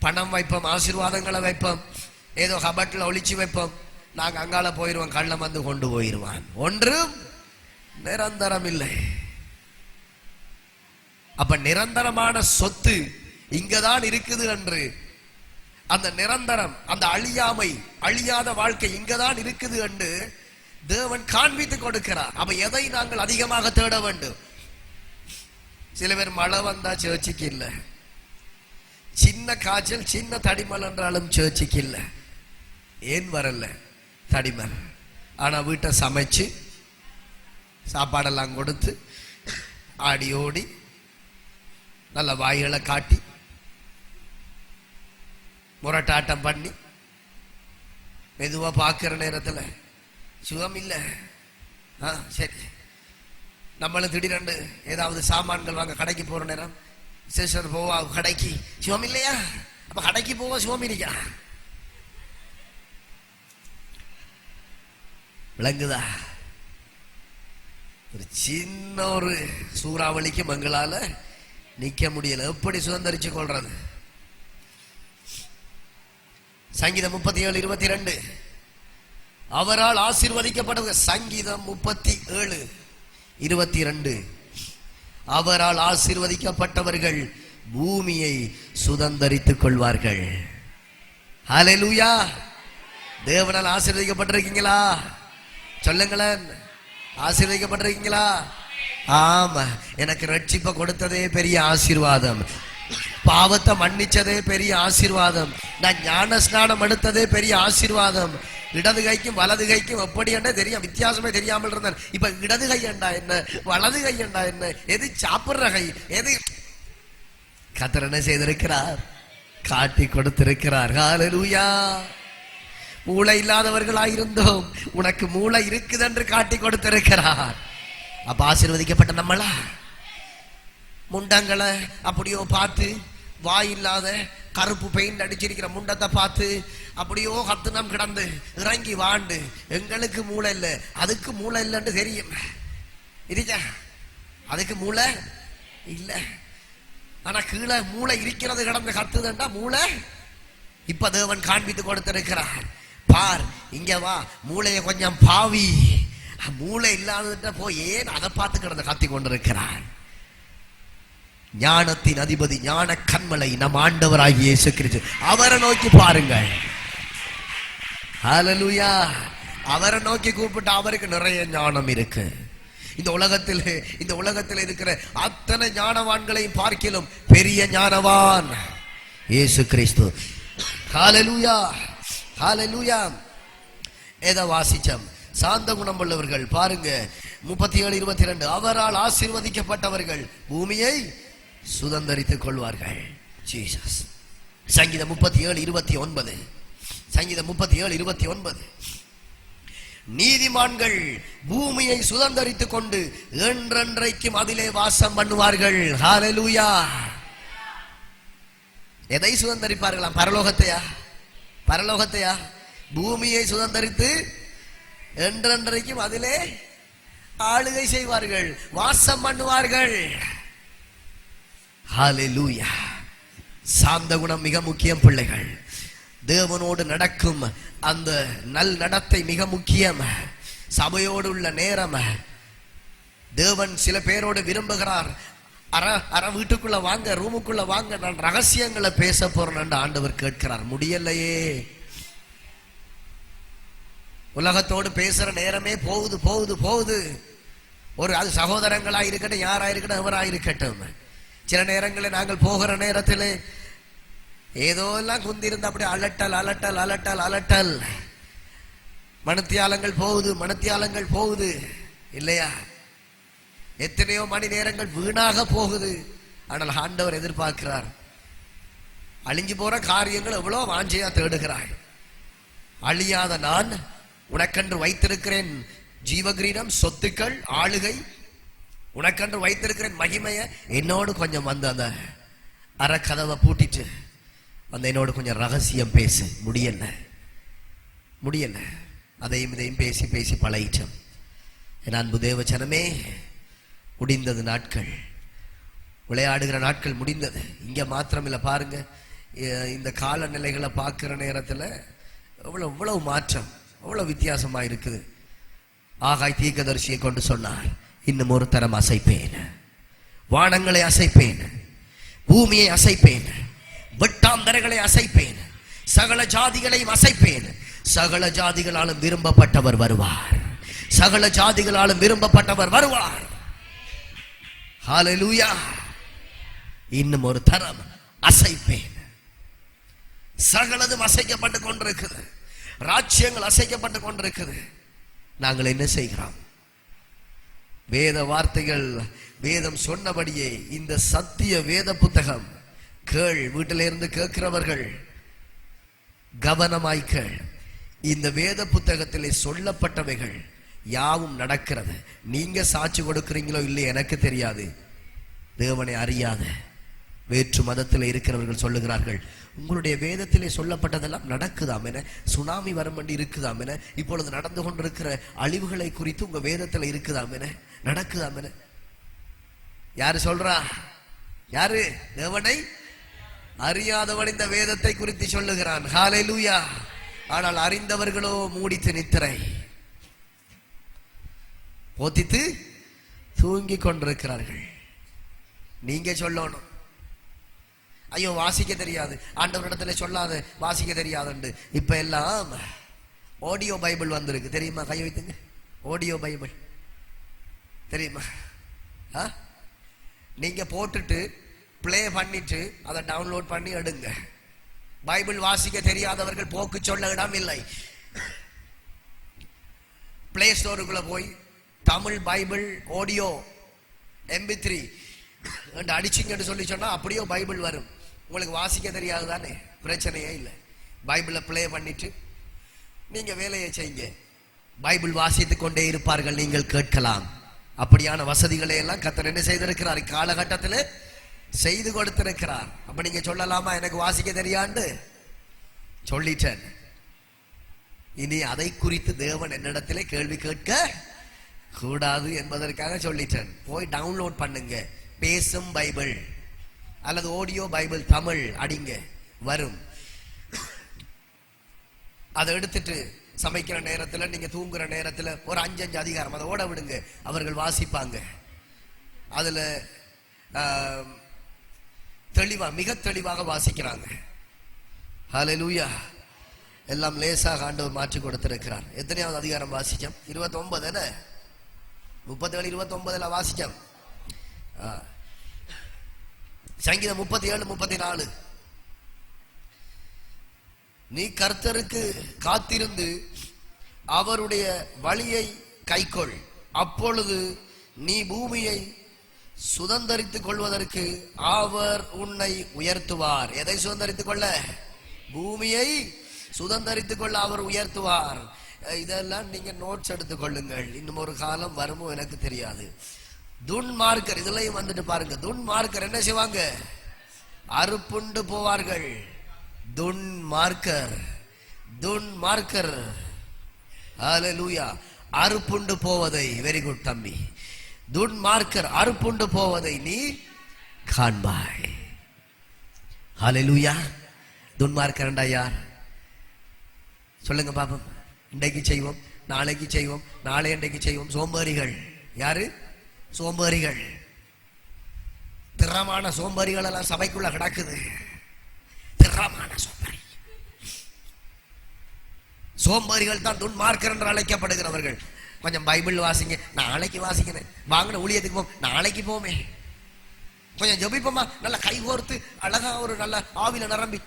பணம் வைப்போம், ஆசீர்வாதங்களை வைப்போம், ஏதோ கபட்டில் ஒளிச்சு வைப்போம், நாங்க அங்கால போயிருவோம், கள்ளம் வந்து கொண்டு போயிருவான். ஒன்றும் நிரந்தரம் இல்லை. அப்ப நிரந்தரமான சொத்து இங்கதான் இருக்குது என்று, அந்த நிரந்தரம், அந்த அழியாமை, அழியாத வாழ்க்கை இங்கதான் இருக்குது என்று தேவன் காண்பித்து கொடுக்கிறார். அப்ப எதை நாங்கள் அதிகமாக தேட வேண்டும்? சில பேர் மழை வந்தா சேர்ச்சிக்கு இல்ல, சின்ன காய்ச்சல், சின்ன தடிமல் என்றாலும் சேர்ச்சிக்கு இல்ல. ஏன் வரல? தடிமல். ஆனா வீட்டை சமைச்சு சாப்பாடெல்லாம் கொடுத்து ஆடி ஓடி நல்ல வாய்களை காட்டி முரட்டாட்டம் பண்ணி மெதுவா பார்க்கிற நேரத்தில் சுகம் இல்லை. சரி, நம்மளும் திடீரென்று ஏதாவது சாமான்கள் வாங்க கடைக்கு போற நேரம், சிஸ்டர் போவா கடைக்கு, சுகம் இல்லையா? அப்ப கடைக்கு போவா சுகம் இருக்கா? விளங்குதா? ஒரு சின்ன ஒரு சூறாவளிக்கு மங்களால நிக்க முடியல. எப்படி சுதந்திரிச்சு கொள்றது? சங்கீதம் 37:22 அவரால் ஆசீர்வதிக்கப்பட்ட. சங்கீதம் 37:22 அவரால் ஆசீர்வதிக்கப்பட்டவர்கள் பூமியை சுதந்தரித்துக் கொள்வார்கள். ஹல்லேலூயா! தேவனால் ஆசீர்வதிக்கப்பட்டிருக்கீங்களா? சொல்லுங்களேன், ஆசீர்வதிக்கப்பட்டிருக்கீங்களா? ஆமா. எனக்கு ரட்சிப்பை கொடுத்ததே பெரிய ஆசீர்வாதம், பாவத்தை மன்னிச்சதே பெரிய ஆசீர்வாதம், நான் ஞான ஸ்நானம் எடுத்ததே பெரிய ஆசீர்வாதம். இடது கைக்கும் வலது கைக்கும் எப்படி என்ன தெரியும், வித்தியாசமே தெரியாமல் இருந்தார். இப்ப இடது கை என்றா என்ன, வலது கை என்றா என்ன, எது சாப்பிடுற கை, எது? கர்த்தர் என்ன செய்திருக்கிறார்? காட்டி கொடுத்திருக்கிறார். ஹல்லேலூயா! மூளை இல்லாதவர்களாயிருந்தோம், உனக்கு மூளை இருக்குது என்று காட்டி கொடுத்திருக்கிறார். அப்ப ஆசீர்வதிக்கப்பட்ட நம்மளா முண்டங்களை அப்படியோ பார்த்து, வாய் இல்லாத கருப்பு பெயிண்ட் அடிச்சிருக்கிற முண்டத்தை பார்த்து அப்படியோ கத்துனம் கிடந்து இறங்கி வாண்டு, எங்களுக்கு மூளை இல்லை, அதுக்கு மூளை இல்லைன்னு தெரியும். இருக்கா? அதுக்கு மூளை இல்லை. ஆனா கீழே மூளை இருக்கிறது கிடந்து கத்துதுண்டா மூளை. இப்ப தேவன் காண்பித்து கொடுத்திருக்கிறார். பார், இங்க வா, மூளையை கொஞ்சம் பாவி. மூளை இல்லாததுட்ட போய் ஏன் அதை பார்த்து கிடந்து கத்தி கொண்டிருக்கிறார். ஞானத்தின் அதிபதி, ஞான கண்மலை நம் ஆண்டவராகிய இயேசு கிறிஸ்து. அவரை நோக்கி பாருங்கள். ஹல்லேலூயா! அவரை நோக்கி கூப்பிட்டு அவருக்கு நிறைய ஞானம் இருக்கு. இந்த உலகத்தில் இருக்கிற அத்தனை ஞானவான்களையும் பார்க்கிலும் பெரிய ஞானவான் இயேசு கிறிஸ்து. ஹல்லேலூயா! ஹல்லேலூயா! எதை வாசிச்சோம்? சாந்த குணம் உள்ளவர்கள் பாருங்க, 37:22 அவரால் ஆசீர்வதிக்கப்பட்டவர்கள் பூமியை சுதந்தரித்துக் கொள்வார்கள். ஜீசஸ். சங்கீதம் 37:29 சங்கீதம் 37:29 நீதிமான்கள் பூமியை சுதந்தரித்துக் கொண்டு என்றென்றைக்கும் அதிலே வாசம் பண்ணுவார்கள். ஹல்லேலூயா! எதை சுதந்தரிப்பார்களாம்? பரலோகத்தையா? பரலோகத்தையா? பூமியை சுதந்தரித்து என்றென்றைக்கும் அதிலே ஆளுகை செய்வார்கள், வாசம் பண்ணுவார்கள். ஹல்லேலூயா! சாந்த குணம் மிக முக்கியம் பிள்ளைகள். தேவனோடு நடக்கும் அந்த நல் நடத்தை மிக முக்கியம். சபையோடு உள்ள நேரம், தேவன் சில பேரோடு விரும்புகிறார். அற வீட்டுக்குள்ள வாங்க, ரூமுக்குள்ள வாங்க, நான் ரகசியங்களை பேச போறேன் ஆண்டவர் கேட்கிறார். முடியலையே. உலகத்தோடு பேசுற நேரமே போகுது போகுது போகுது. ஒரு அது சகோதரங்களா இருக்கட்டும், யாரா இருக்கட்டும், எவரா இருக்கட்டும், சில நேரங்களில் நாங்கள் போகிற நேரத்தில் ஏதோ எல்லாம் குந்திருந்த அப்படி அலட்டல் அலட்டல் அலட்டல் அலட்டல். மணித்தியாலங்கள் போகுது இல்லையா? எத்தனையோ மணி நேரங்கள் வீணாக போகுது. ஆனால் ஆண்டவர் எதிர்பார்க்கிறார், அழிஞ்சு போற காரியங்கள் எவ்வளவு வாஞ்சையா தேடுகிறாய். அழியாத நான் உனக்கென்று வைத்திருக்கிறேன் ஜீவகிரீடம், சொத்துக்கள், ஆளுகை, உனக்கென்று வைத்திருக்கிறேன் மகிமைய. என்னோடு கொஞ்சம் வந்து அந்த அறக்கதவை பூட்டிட்டு வந்து என்னோடு கொஞ்சம் ரகசியம் பேசு. முடியல. அதையும் இதையும் பேசி பேசி பழகிட்டோம். என் அன்பு தேவச்சனமே, முடிந்தது நாட்கள், விளையாடுகிற நாட்கள் முடிந்தது. இங்க மாத்திரமில்லை, பாருங்க, இந்த காலநிலைகளை பார்க்கிற நேரத்தில் எவ்வளவு மாற்றம், எவ்வளவு வித்தியாசமா இருக்குது. ஆகாய் தீர்க்கதரிசியை கொண்டு சொன்னார், இன்னும் ஒரு தரம் அசைப்பேன், வானங்களை அசைப்பேன், பூமியை அசைப்பேன், வெட்டாந்தரைகளை அசைப்பேன், சகல ஜாதிகளையும் அசைப்பேன். சகல ஜாதிகளாலும் விரும்பப்பட்டவர் வருவார். சகல ஜாதிகளாலும் விரும்பப்பட்டவர் வருவார். ஹல்லேலூயா. இன்னும் ஒரு தரம் அசைப்பேன். சகலதும் அசைக்கப்பட்டு கொண்டிருக்குது. ராஜ்யங்கள் அசைக்கப்பட்டு கொண்டிருக்குது. நாங்கள் என்ன செய்கிறோம்? வேத வார்த்தைகள், வேதம் சொன்னபடியே இந்த சத்திய வேத புத்தகம் கேள். வீட்டிலிருந்து கேட்கிறவர்கள் கவனமாய் கேள். இந்த வேத புத்தகத்திலே சொல்லப்பட்டவைகள் யாவும் நடக்கிறது. நீங்க சாட்சி கொடுக்கிறீங்களோ இல்லை எனக்கு தெரியாது. தேவனை அறியாத வேற்று மதத்தில் இருக்கிறவர்கள் சொல்லுகிறார்கள், உங்களுடைய வேதத்திலே சொல்லப்பட்டதெல்லாம் நடக்குதாம் என, சுனாமி வரும்படி இருக்குதாம் என, இப்பொழுது நடந்து கொண்டிருக்கிற அழிவுகளை குறித்து உங்க வேதத்தில் இருக்குதாம் என, நடக்குதாம் என. யாரு சொல்றா? யாரு? தேவனை அறியாதவன் இந்த வேதத்தை குறித்து சொல்லுகிறான். ஹல்லேலூயா. ஆனால் அறிந்தவர்களோ மூடித்து நித்திரை போத்தித்து தூங்கி கொண்டிருக்கிறார்கள். நீங்க சொல்லணும், ஐயோ வாசிக்க தெரியாது, ஆண்டவரிடத்துல சொல்லாத, வாசிக்க தெரியாதுண்டு. இப்ப எல்லாம் ஆடியோ பைபிள் வந்திருக்கு தெரியுமா? கை வைத்துங்க. ஆடியோ பைபிள் தெரியுமா? நீங்க போட்டுட்டு பிளே பண்ணிட்டு அதை டவுன்லோட் பண்ணி எடுங்க. பைபிள் வாசிக்க தெரியாதவர்கள் போக்கு சொல்ல இடம் இல்லை. பிளே ஸ்டோருக்குள்ள போய் தமிழ் பைபிள் ஆடியோ MP3 அடிச்சிங்கன்னு சொல்லி சொன்னா அப்படியோ பைபிள் வரும். உங்களுக்கு வாசிக்க தெரியாது தானே, பிரச்சனையே இல்லை. பைபிளை பிளே பண்ணிட்டு நீங்க வேலையை செய்யுங்க. பைபிள் வாசித்துக் கொண்டே இருப்பார்கள், நீங்கள் கேட்கலாம். அப்படியான வசதிகளை எல்லாம் கர்த்தர் என்ன செய்திருக்கிறார்? காலகட்டத்தில் செய்து கொடுத்திருக்கிறார். அப்ப நீங்க சொல்லலாமா, எனக்கு வாசிக்க தெரியாண்டு? சொல்லிட்டேன். இனி அதை குறித்து தேவன் என்னிடத்திலே கேள்வி கேட்க கூடாது என்பதற்காக சொல்லிட்டேன். போய் டவுன்லோட் பண்ணுங்க, பேசும் பைபிள் அல்லது ஆடியோ பைபிள் தமிழ் அடிங்க, வரும். அதை எடுத்துட்டு சமைக்கிற நேரத்தில், நீங்க தூங்குற நேரத்தில் ஒரு 5 அதிகாரம் அதை ஓட விடுங்க, அவர்கள் வாசிப்பாங்க. அதுல மிக தெளிவாக வாசிக்கிறாங்க. ஹல்லேலூயா. எல்லாம் லேசாக ஆண்டவர் மாற்றி கொடுத்திருக்கிறார். எத்தனையாவது அதிகாரம் வாசிச்சோம்? 29 37 29 வாசிச்சோம். சங்கீதம் 37 34. நீ கர்த்தருக்கு காத்திருந்து அவருடைய வழியை கைக்கொள், அப்பொழுது நீ பூமியை சுதந்தரித்துக் கொள்வதற்கு அவர் உன்னை உயர்த்துவார். எதை சுதந்தரித்துக் கொள்ள? பூமியை சுதந்தரித்துக் கொள்ள அவர் உயர்த்துவார். இதெல்லாம் நீங்க நோட்ஸ் எடுத்துக் கொள்ளுங்கள். இன்னும் ஒரு காலம் வருமோ எனக்கு தெரியாது. துன்மார்க்கர் இதுலயும் வந்துட்டு பாருங்க. துன்மார்க்கர் என்ன செய்வாங்க? அறுப்புண்டு போவார்கள். துன்மார்க்கர் ஹல்லேலூயா. அறுப்புண்டு போவதை, வெரி குட் தம்பி, துன்மார்க்கர் அறுப்புண்டு போவதை நீ காண்பாய். ஹல்லேலூயா. துன்மார்க்கர் யார் சொல்லுங்க பாப்போம். இன்றைக்கு செய்வோம், நாளைக்கு செய்வோம், நாளை இன்றைக்கு செய்வோம். சோம்பேறிகள். யாரு? சோம்பேறிகள். திறமான சோம்பேறிகள் எல்லாம் சபைக்குள்ள கிடக்குது. திறமான சோம்பேறிகள் தான் துன்மார்க்கர் என்று அழைக்கப்படுகிறவர்கள். கொஞ்சம் பைபிள் வாசிங்க, நாளைக்கு வாசிக்கிறேன். வாங்கின ஊழியத்துக்கு போம், நாளைக்கு போமே. கொஞ்சம் ஜெபிப்போமா, நல்ல கை கோர்த்து அழகா ஒரு நல்ல ஆவில நிரம்பி,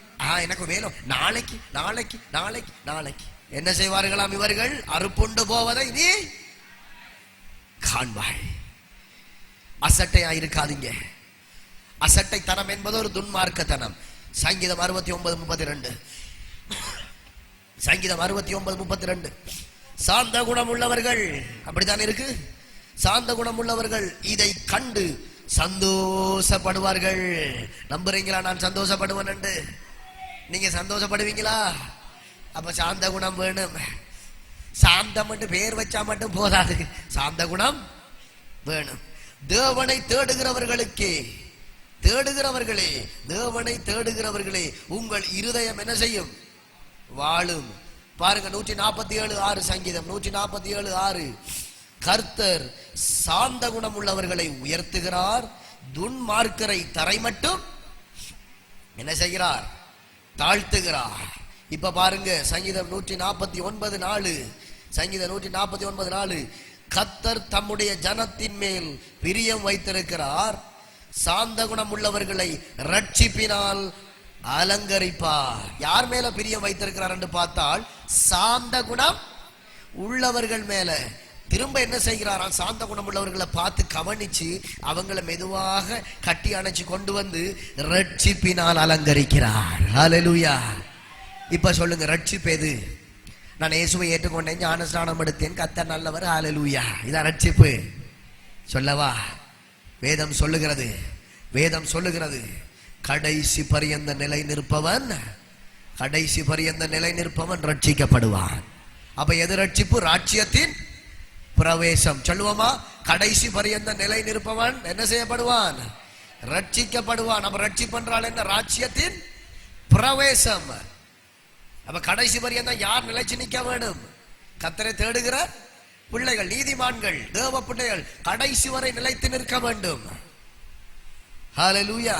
எனக்கு வேணும், நாளைக்கு நாளைக்கு நாளைக்கு நாளைக்கு. என்ன செய்வார்களாம் இவர்கள்? அறுப்புண்டு போவதை நீ காண்பாய். அசட்டையா இருக்காதீங்க. அசட்டை தனம் என்பது ஒரு துன்மார்க்கத்தனம். சங்கீதம் 69:32. சங்கீதம் 69:32. சாந்த குணம் உள்ளவர்கள், அப்படித்தான் இருக்கு, சாந்த குணம் உள்ளவர்கள் இதை கண்டு சந்தோஷப்படுவார்கள். நம்புறீங்களா நான் சந்தோஷப்படுவேன் என்று? நீங்க சந்தோஷப்படுவீங்களா? அப்ப சாந்த குணம் வேணும். சாந்தம் மட்டும் பேர் வச்சா மட்டும் போதாது, சாந்த குணம் வேணும். தேவனை தேடுகிறவர்களுக்கே, தேடுகிறவர்களே, தேவனை தேடுகிறவர்களே உங்கள் இருதயம் என்ன செய்யும்? வாழும். பாருங்க 147:6 சங்கீதம் 147:6. கர்த்தர் சாந்த குணம் உள்ளவர்களை உயர்த்துகிறார், துன்மார்க்கரை தரை மட்டும் என்ன செய்கிறார்? தாழ்த்துகிறார். இப்ப பாருங்க சங்கீதம் 149:4. சங்கீதம் 149:4. கர்த்தர் தம்முடைய ஜனத்தின் மேல் பிரியம் வைத்திருக்கிறார், சாந்த குணம் உள்ளவர்களை ரட்சிப்பினால் அலங்கரிப்பார். யார் மேல பிரியம் வைத்திருக்கிறார் என்று பார்த்தால் சாந்த குணம் உள்ளவர்கள் மேல. திரும்ப என்ன செய்கிறாராம்? சாந்த குணம் உள்ளவர்களை பார்த்து கவனிச்சு அவங்களை மெதுவாக கட்டி அணைச்சு கொண்டு வந்து ரட்சிப்பினால் அலங்கரிக்கிறார். ஹல்லேலூயா. இப்ப சொல்லுங்க, ரட்சிப்பு எது? நான் இயேசுவை ஏற்றுக்கொண்டேன், ஞான ஸ்நானம் எடுத்தேன், கர்த்தர் நல்லவர், ஹல்லேலூயா. இதான் ரட்சிப்பு. சொல்லவா? வேதம் சொல்லுகிறது, வேதம் சொல்லுகிறது, கடைசி பரியந்த நிலை நிற்பவன், கடைசி பரியந்த நிலை நிற்பவன் ரட்சிக்கப்படுவான். அப்ப எது ரட்சிப்பு? ராஜ்யத்தின் பிரவேசம். சொல்லுவோமா? கடைசி பரியந்த நிலை நிற்பவன் என்ன செய்யப்படுவான்? ரட்சிக்கப்படுவான். அப்ப ரட்சிப்பு என்றால் என்ன? ராஜ்யத்தின் பிரவேசம். அப்ப கடைசி பரியந்தம் யார் நிலைச்சு நிற்க வேணும்? கர்த்தரை தேடுகிற பிள்ளைகள், நீதிமான்கள், தேவ பிள்ளைகள் கடைசி வரை நிலைத்து நிற்க வேண்டும். ஹல்லேலூயா.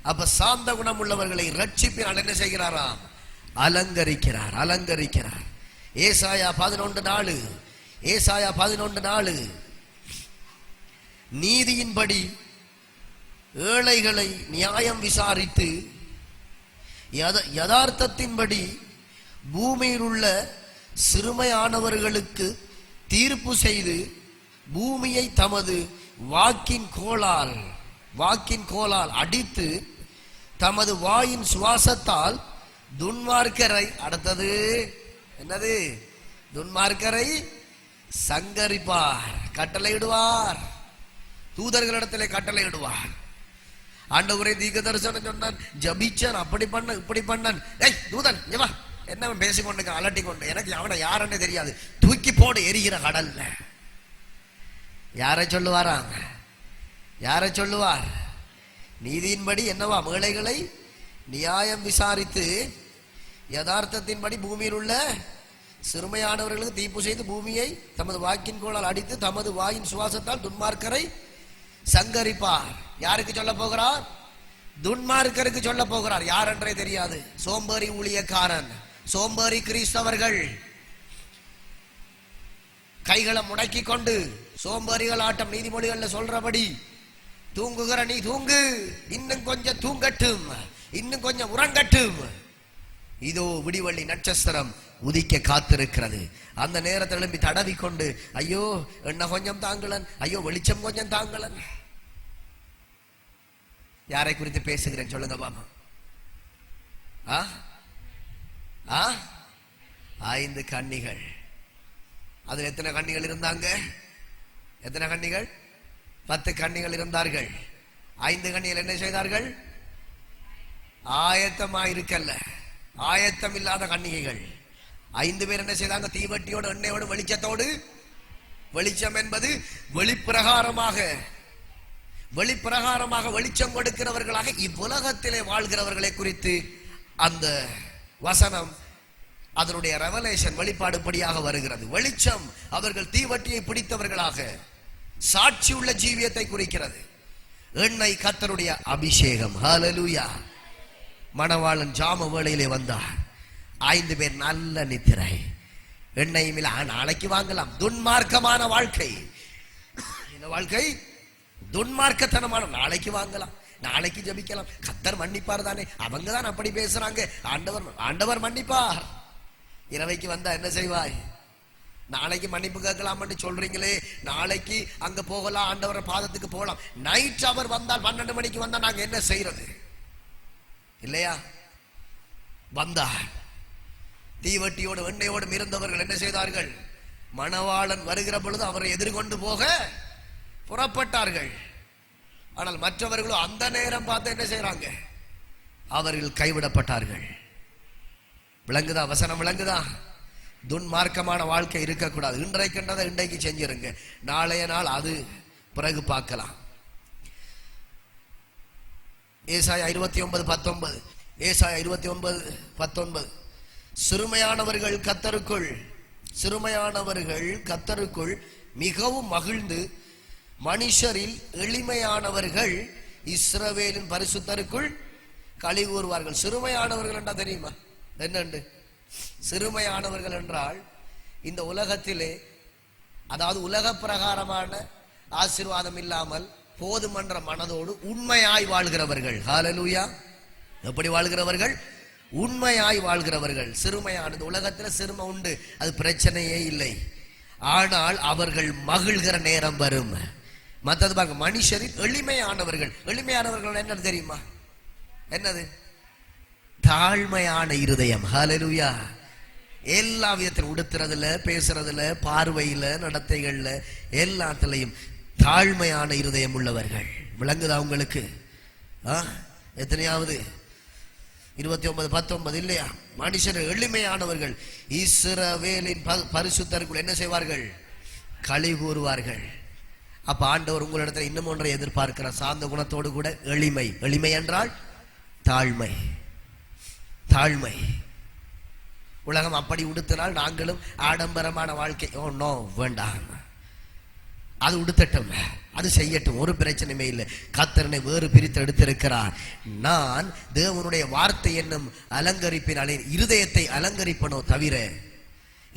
அப்ப சாந்த குணம் உள்ளவர்களை ரட்சிப்பினால் என்ன செய்கிறாராம்? அலங்கரிக்கிறார், அலங்கரிக்கிறார். ஏசாயா 11:4. ஏசாயா 11:4. நீதியின்படி ஏழைகளை நியாயம் விசாரித்து யதார்த்தத்தின்படி பூமியில் உள்ள சிறுமையானவர்களுக்கு தீர்ப்பு செய்து பூமியை தமது வாக்கின் கோலால் அடித்து தமது வாயின் சுவாசத்தால் துன்மார்க்கரை, அடுத்தது என்னது? துன்மார்க்கரை சங்கரிப்பார், கட்டளையிடுவார். தூதர்களிடத்திலே கட்டளையிடுவார். ஆண்டவரே தீர்க்க தரிசனம் சொன்னான், ஜபிச்சான், அப்படி பண்ண இப்படி பண்ணான். ஏய் தூதன் இங்க வா, என்ன பேசிக்கொண்டு அலட்டி கொண்டு, எனக்கு அவனை யாருன்னு தெரியாது, தூக்கி போடு எரிகிற கடல்ல. யாரை சொல்லுவாராங்க? யாரை சொல்லுவார்? நீதியின்படி என்னவா? ஏழைகளை நியாயம் விசாரித்து யதார்த்தத்தின்படி பூமியில் உள்ள சிறுமையானவர்களுக்கு தீர்ப்பு செய்து பூமியை தமது வாக்கின் கோலால் அடித்து தமது வாயின் சுவாசத்தால் துன்மார்க்கரை சங்கரிப்பார். யாருக்கு சொல்ல போகிறார்? துன்மார்க்கருக்கு சொல்ல போகிறார். யார் என்றே தெரியாது. சோம்பேறி ஊழியக்காரன், சோம்பேறி கிறிஸ்தவர்கள் கைகளை முடக்கி கொண்டு சோம்பேறிகள் ஆட்டம். நீதிமொழிகள்ல சொல்றபடி தூங்குகிற நீ தூங்கு, இன்னும் கொஞ்சம் தூங்கட்டும், இன்னும் கொஞ்சம் உறங்கட்டும், இதோ விடிவெள்ளி நட்சத்திரம் உதிக்க காத்திருக்கிறது. அந்த நேரத்தில் எழும்பி தடவி கொண்டு, ஐயோ என்ன கொஞ்சம் தாங்களன், ஐயோ வெளிச்சம் கொஞ்சம் தாங்களன். யாரை குறித்து பேசுகிறேன் சொல்லுங்க பாப்பா? 5 கன்னிகள். அதுல எத்தனை கன்னிகள் இருந்தாங்க? எத்தனை கன்னிகள்? 10 கன்னிகள் இருந்தார்கள். 5 கன்னிகள் என்ன செய்தார்கள்? ஆயத்தமா இருக்கல்ல, ஆயத்தம் இல்லாத கன்னிகைகள். 5 பேர் என்ன செய்தாங்க? தீவட்டியோடு, எண்ணெயோடு, வெளிச்சத்தோடு. வெளிச்சம் என்பது வெளிப்பிரகாரமாக வெளிச்சம் கொடுக்கிறவர்களாக இவ்வுலகத்திலே வாழ்கிறவர்களை குறித்து அந்த வசனம், அதனுடைய ரெவலேஷன், வெளிப்பாடுபடியாக வருகிறது. வெளிச்சம் அவர்கள் தீவட்டியை பிடித்தவர்களாக சாட்சி உள்ள ஜீவியத்தை குறிக்கிறது. எண்ணெய் கர்த்தருடைய அபிஷேகம். ஹல்லேலூயா. மணவாளன் ஜாம வேளையிலே வந்தார். 5 பேர் நல்ல நித்திரை. எண்ணெயும் இல்ல, நாளைக்கு வாங்கலாம். துன்மார்க்கமான வாழ்க்கை. இந்த வாழ்க்கை துன்மார்க்கத்தனமான. நாளைக்கு வாங்கலாம், நாளைக்கு ஜபிக்கலாம், கர்த்தர் மன்னிப்பார் தானே. அவங்க தான் அப்படி பேசுறாங்க. ஆண்டவர் மன்னிப்பார். இரவைக்கு வந்தா என்ன செய்வாய்? நாளைக்கு மன்னிப்பு கேட்கலாம்னு சொல்றீங்களே, நாளைக்கு அங்க போகலாம், ஆண்டவர பாதத்துக்கு போகலாம். நைட் அவர் வந்தால் 12 மணிக்கு வந்தா நாங்க என்ன செய்யறது? இல்லையா? வந்தார் தீவட்டியோடு எண்ணெயோடு இருந்தவர்கள் என்ன செய்தார்கள்? மணவாளன் வருகிற பொழுது அவரை எதிர்கொண்டு போக புறப்பட்டார்கள். ஆனால் மற்றவர்களோ அந்த நேரம் பார்த்து என்ன செய்யறாங்க? அவர்கள் கைவிடப்பட்டார்கள். விளங்குதா? வசனம் விளங்குதா? துன்மார்க்கமான வாழ்க்கை இருக்கக்கூடாது. இன்றைக்குன்றதை இன்றைக்கு செஞ்சிருங்க, நாளைய நாள் அது பிறகு பார்க்கலாம். ஏசாயா 29:19, ஏசாயா 29:19, சிறுமையானவர்கள் கர்த்தருக்குள் மிகவும் மகிழ்ந்து மனுஷரில் எளிமையானவர்கள் இஸ்ரவேலின் பரிசுத்தருக்குள் களி கூறுவார்கள். சிறுமையானவர்கள் என்றா தெரியுமா என்னண்டு? சிறுமையானவர்கள் என்றால் இந்த உலகத்திலே, அதாவது உலக பிரகாரமான ஆசீர்வாதம் இல்லாமல் போதுமன்ற மனதோடு உண்மையாய் வாழ்கிறவர்கள். ஹல்லேலூயா! எப்படி வாழ்கிறவர்கள்? உண்மையாய் வாழ்கிறவர்கள். சிறுமையானது உலகத்தில் சிறுமை உண்டு, அது பிரச்சனையே இல்லை. ஆனால் அவர்கள் மகிழ்கிற நேரம் வரும். மற்றது பாருங்க, மனுஷரின் எளிமையானவர்கள். எளிமையானவர்கள் என்ன தெரியுமா? என்னது? தாழ்மையான இருதயம். ஹல்லேலூயா! எல்லா விதத்திலும், உடுத்துறதுல, பேசுறதுல, பார்வையில, நடத்தைகள்ல, எல்லாத்திலையும் தாழ்மையான இருதயம் உள்ளவர்கள். விளங்குதா உங்களுக்கு? எத்தனையாவது? 29:19 இல்லையா? மனுஷர் எளிமையானவர்கள் இஸ்ரவேலின் பரிசுத்தருக்குள் என்ன செய்வார்கள்? களி கூறுவார்கள். அப்ப ஆண்டவர் உங்களிடத்தில் இன்னும் ஒன்றை எதிர்பார்க்கிறார். சாந்த குணத்தோடு கூட எளிமை. எளிமை என்றால் தாழ்மை. தாழ்மை. உலகம் அப்படி உடுத்தினால் நாங்களும் ஆடம்பரமான வாழ்க்கை, ஓ நோ, வேண்டாம், அது உடுத்தட்டும், அது செய்யட்டும், ஒரு பிரச்சனையுமே இல்லை. கர்த்தரனை வேறு பிரித்து எடுத்திருக்கிறார். நான் தேவனுடைய வார்த்தை என்னும் அலங்கரிப்பினாலே இருதயத்தை அலங்கரிப்பனோ தவிர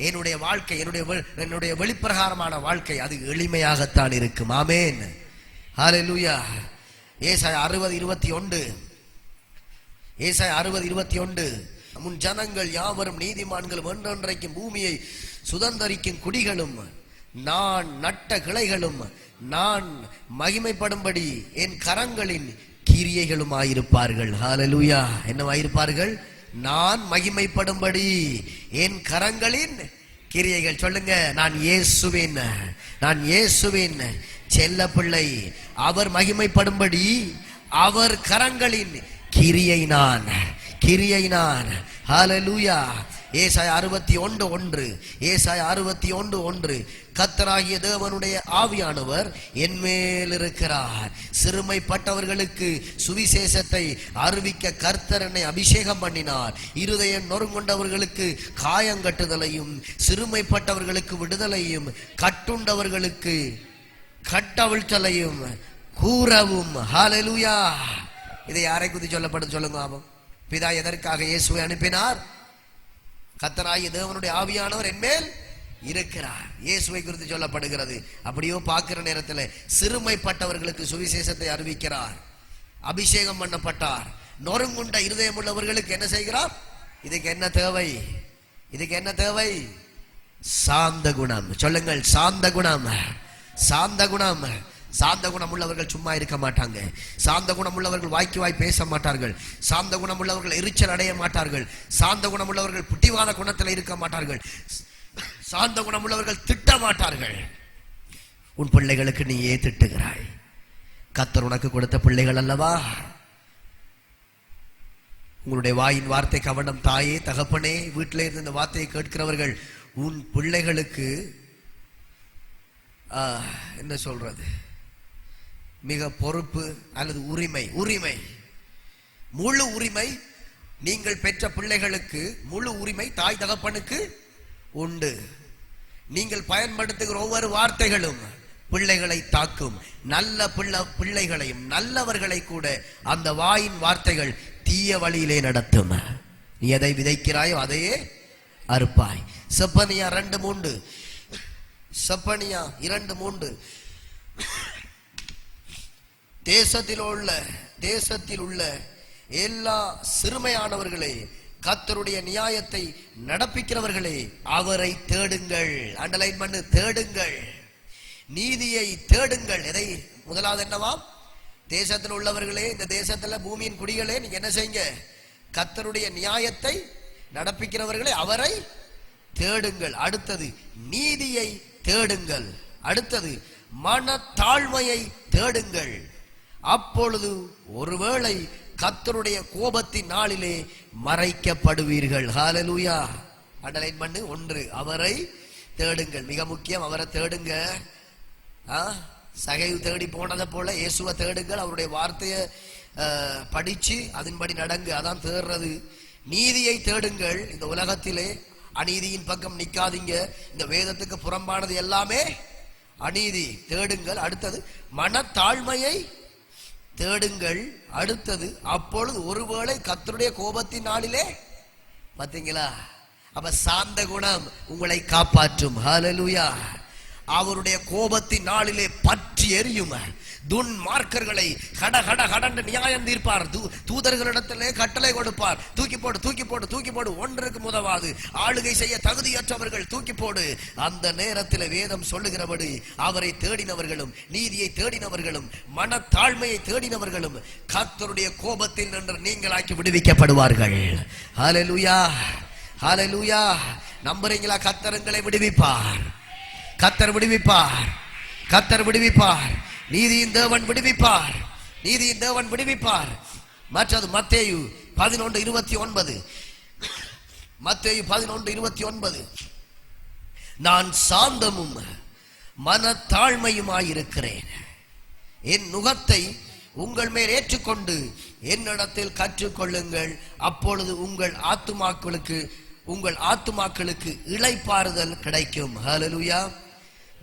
என்னுடைய வாழ்க்கை, என்னுடைய வெளிப்பிரகாரமான வாழ்க்கை அது எளிமையாகத்தான் இருக்கும். ஆமென், ஹல்லேலூயா. ஏசாயா 60:21, ஏசாயா 60:21, முன் ஜனங்கள் யாவரும் நீதிமான்களும் என்றென்றைக்கும் பூமியை சுதந்தரிக்கும் குடிகளும் நான் நட்ட கிளைகளும் நான் மகிமைப்படும்படி என் கரங்களின் கிரியைகளுமாயிருப்பார்கள். ஹல்லேலூயா. என்னவாயிருப்பார்கள்? நான் மகிமைப்படும்படி என் கரங்களின் கிரியைகள். சொல்லுங்க, நான் இயேசுவின் செல்ல பிள்ளை. அவர் மகிமைப்படும்படி அவர் கரங்களின் கிரியை நான். ஹல்லேலூயா. ஏசாயா 61:1, ஏசாயா 61:1, கர்த்தராகிய தேவனுடைய ஆவியானவர் என்மேல் இருக்கிறார். சிறுமைப்பட்டவர்களுக்கு சுவிசேஷத்தை அறிவிக்க கர்த்தர் என்னை அபிஷேகம் பண்ணினார். இருதயம் நொறுங்குண்டவர்களுக்கு காயங்கட்டுதலையும் சிறுமைப்பட்டவர்களுக்கு விடுதலையும் கட்டுண்டவர்களுக்கு கட்டவிழ்த்தலையும் கூறவும். ஹல்லேலூயா. இதை யாரை குறித்து சொல்லப்படும் சொல்லுங்க. ஆமாம், பிதா எதற்காக இயேசுவை அனுப்பினார்? கர்த்தராகிய தேவனுடைய ஆவியானவர் என்மேல் இருக்கிறார். இயேசுவை குறித்து சொல்லப்படுகிறது. அப்படியோ பார்க்கிற நேரத்தில் சிறுமைப்பட்டவர்களுக்கு சுவிசேஷத்தை அறிவிக்கிறார், அபிஷேகம் பண்ணப்பட்டார். நொறுங்குண்ட இருதயம் உள்ளவர்களுக்கு என்ன செய்கிறார்? இதுக்கு என்ன தேவை? சாந்த குணம். சொல்லுங்கள், சாந்த குணம். சாந்த குணம் உள்ளவர்கள் சும்மா இருக்க மாட்டாங்க. சாந்த குணம் உள்ளவர்கள் வாய்க்கு வாய் பேச மாட்டார்கள். சாந்த குணம் உள்ளவர்கள் எரிச்சல் அடைய மாட்டார்கள். சாந்த குணம் உள்ளவர்கள் புட்டிவாத குணத்தில் இருக்க மாட்டார்கள். சாந்த குணம் உள்ளவர்கள் திட்ட மாட்டார்கள். உன் பிள்ளைகளுக்கு நீ ஏன் திட்டுகிறாய்? கர்த்தர் உனக்கு கொடுத்த பிள்ளைகள் அல்லவா? உங்களுடைய வாயின் வார்த்தை கவனம். தாயே, தகப்பனே, வீட்டிலே இருந்து இந்த வார்த்தையை கேட்கிறவர்கள், உன் பிள்ளைகளுக்கு என்ன சொல்றது, மிக பொறுப்பு அல்லது உரிமை, முழு உரிமை. நீங்கள் பெற்ற பிள்ளைகளுக்கு முழு உரிமை தாய் தகப்பனுக்கு உண்டு. நீங்கள் பயன்படுத்துகிற ஒவ்வொரு வார்த்தைகளும் பிள்ளைகளை தாக்கும். நல்ல பிள்ளைகளையும் நல்லவர்களை கூட அந்த வாயின் வார்த்தைகள் தீய வழியிலே நடத்தும். நீ எதை விதைக்கிறாயோ அதையே அறுப்பாய். செப்பனியா 2:3, தேசத்தில் உள்ள எல்லா சிறுமையானவர்களே, கர்த்தருடைய நியாயத்தை நடப்பிக்கிறவர்களே அவரை தேடுங்கள். அண்டர்லைன் பண்ணு, தேடுங்கள், நீதியை தேடுங்கள். எதை? முதலாவது என்னவாம்? தேசத்தில் உள்ளவர்களே, இந்த தேசத்துல பூமியின் குடிகளே, நீங்க என்ன செய்யுங்க? கர்த்தருடைய நியாயத்தை நடப்பிக்கிறவர்களே அவரை தேடுங்கள். அடுத்தது நீதியை தேடுங்கள். அடுத்தது மனத்தாழ்மையை தேடுங்கள். அப்பொழுது ஒருவேளை கர்த்தருடைய கோபத்தின் நாளிலே மறைக்கப்படுவீர்கள். ஹல்லேலூயா. அண்டர்லைன் பண்ணு. ஒன்று, அவரை தேடுங்கள். மிக முக்கியம், அவரை தேடுங்க. சகைவு தேடி போனதை போல இயேசுவை தேடுங்கள். அவருடைய வார்த்தையை படிச்சு அதன்படி நடங்க. அதான் தேடுறது. நீதியை தேடுங்கள். இந்த உலகத்திலே அநீதியின் பக்கம் நிக்காதீங்க. இந்த வேதத்துக்கு புறம்பானது எல்லாமே அநீதி. தேடுங்கள். அடுத்தது மனத்தாழ்மையை தேடுங்கள். அடுத்தது அப்பொழுது ஒருவேளை கர்த்தருடைய கோபத்தின் நாளிலே, பாத்தீங்களா? அப்ப சாந்த குணம் உங்களை காப்பாற்றும். ஹல்லேலூயா. அவருடைய கோபத்தின் நாளிலே பற்றி எரியும். துன்மார்க்கர்களை கட கட கடந்து நியாயம் தீர்ப்பார். தூதர்களிடத்திலே கட்டளை கொடுப்பார். தூக்கி போடு, தூக்கி போடு, தூக்கி போடு. ஒன்றுக்கு முதவாது ஆளுகை செய்ய தகுதியற்றவர்கள் தூக்கி போடு. அந்த நேரத்தில் வேதம் சொல்லுகிறபடி அவரை தேடினவர்களும் நீதியை தேடினவர்களும் மனத்தாழ்மையை தேடினவர்களும் கர்த்தருடைய கோபத்தில் நின்று நீங்களாக்கி விடுவிக்கப்படுவார்கள். ஹல்லேலூயா, ஹல்லேலூயா. நம்புறீங்களா? கர்த்தர் விடுவிப்பார். கர்த்தர் விடுவிப்பார். கர்த்தர் விடுவிப்பார். நீதியின் தேவன் விடுவிப்பார். நீதியின் தேவன் விடுவிப்பார். மற்றது மத்தேயு 11:29. மத்தேயு 11:29. நான் சாந்தமும் மனத்தாழ்மையுமாயிருக்கிறேன். என் நுகத்தை உங்கள் மேல் ஏற்றுக்கொண்டு என்னிடத்தில் கற்றுக்கொள்ளுங்கள். அப்பொழுது உங்கள் ஆத்துமாக்களுக்கு இளைப்பாறுதல் கிடைக்கும். ஹல்லேலூயா.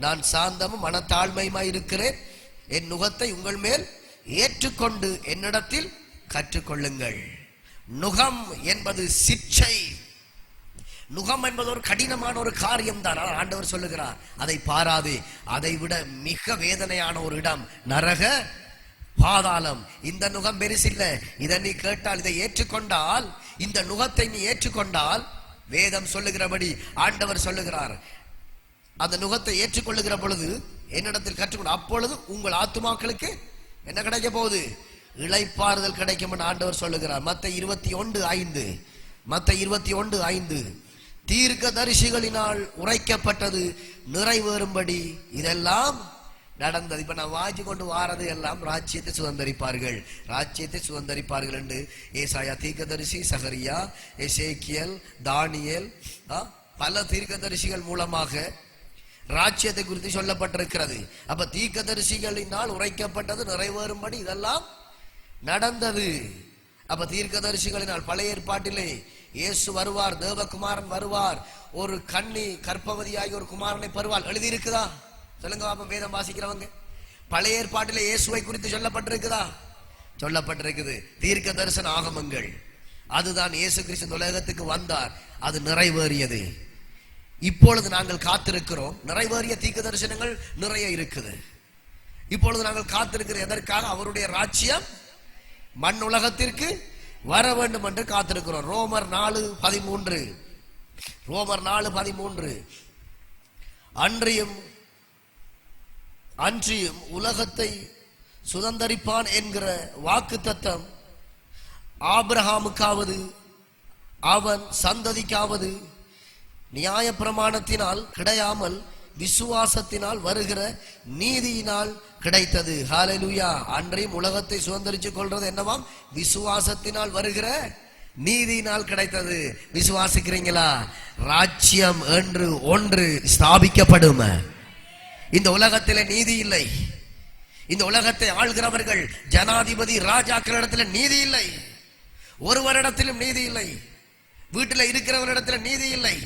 நான் சாந்தமும் மனத்தாழ்மையுமாய் இருக்கிறேன். என் நுகத்தை உங்கள் மேல் ஏற்றுக்கொண்டு என்னிடத்தில் கற்றுக்கொள்ளுங்கள். நுகம் என்பது சிற்றை. நுகம் என்பது ஒரு கடினமான ஒரு காரியம் தான். ஆண்டவர் சொல்லுகிறார், அதை பாராதே. அதை விட மிக வேதனையான ஒரு இடம் நரக பாதாளம். இந்த நுகம் பெருசில்லை. இதை நீ கேட்டால், இதை ஏற்றுக்கொண்டால், இந்த நுகத்தை நீ ஏற்றுக்கொண்டால், வேதம் சொல்லுகிறபடி ஆண்டவர் சொல்லுகிறார், அந்த நுகத்தை ஏற்றுக்கொள்ளுகிற பொழுது என்னிடத்தில் கற்றுக்கொண்டு அப்பொழுது உங்கள் ஆத்துமாக்களுக்கு என்ன கிடைக்க போகுது? இளைப்பாறுதல் கிடைக்கும் என்று ஆண்டவர் சொல்லுகிறார். மத்தேயு 21:5. மத்தேயு 21:5. தீர்க்கதரிசிகளினால் உரைக்கப்பட்டது நிறைவேறும்படி இதெல்லாம் நடந்தது. இப்ப நான் வாய்ச்சி கொண்டு வாரது எல்லாம் ராஜ்யத்தை சுதந்தரிப்பார்கள், ராஜ்யத்தை சுதந்தரிப்பார்கள் என்று ஏசாயா தீர்க்கதரிசி, சகரியா, எசேக்கியேல், தானியேல், பல தீர்க்கதரிசிகள் மூலமாக ராஜ்யத்தை குறித்து சொல்லப்பட்டிருக்கிறது. அப்ப தீர்க்கதரிசிகளினால் உரைக்கப்பட்டது நிறைவேறும்படி இதெல்லாம் நடந்தது. அப்ப தீர்க்கதரிசிகளினால் பழைய ஏற்பாட்டிலே இயேசு வருவார், தேவகுமாரன் வருவார், ஒரு கன்னி கர்ப்பவதியாகி ஒரு குமாரனை பெறுவாள். எழுதி இருக்குதா? சொல்லுங்க பாப்பா. வேதம் வாசிக்கிறவங்க, பழைய ஏற்பாட்டிலே இயேசுவை குறித்து சொல்லப்பட்டிருக்குதா? சொல்லப்பட்டிருக்குது. தீர்க்க தரிசன ஆகமங்கள். அதுதான் இயேசு கிறிஸ்து உலகத்துக்கு வந்தார், அது நிறைவேறியது. இப்பொழுது நாங்கள் காத்திருக்கிறோம். நிறைவேறிய தீர்க்க தரிசனங்கள் நிறைய இருக்குது. இப்பொழுது நாங்கள் காத்திருக்கிற எதற்காக? அவருடைய ராஜ்யம் மண் உலகத்திற்கு வர வேண்டும் என்று காத்திருக்கிறோம். ரோமர் 4:13. ரோமர் 4:13. அன்றியும் உலகத்தை சுதந்தரிப்பான் என்கிற வாக்குத்தத்தம் ஆபிரகாமுக்காவது அவன் சந்ததிக்காவது நியாய பிரமாணத்தினால் கிடையாமல் விசுவாசத்தினால் வருகிற நீதியினால் கிடைத்தது. ஹல்லேலூயா. அன்றையும் உலகத்தை சுதந்தரித்துக் கொள்றது என்னவாம்? விசுவாசத்தினால் வருகிற நீதியினால் கிடைத்தது. விசுவாசிக்கிறீங்களா? ராஜ்யம் என்று ஒன்று ஸ்தாபிக்கப்படும். இந்த உலகத்திலே நீதி இல்லை. இந்த உலகத்தை ஆள்கிறவர்கள் ஜனாதிபதி ராஜாக்களிடத்தில் நீதி இல்லை. ஒருவரிடத்திலும் நீதி இல்லை. வீட்டில் இருக்கிறவரிடத்தில் நீதி இல்லை.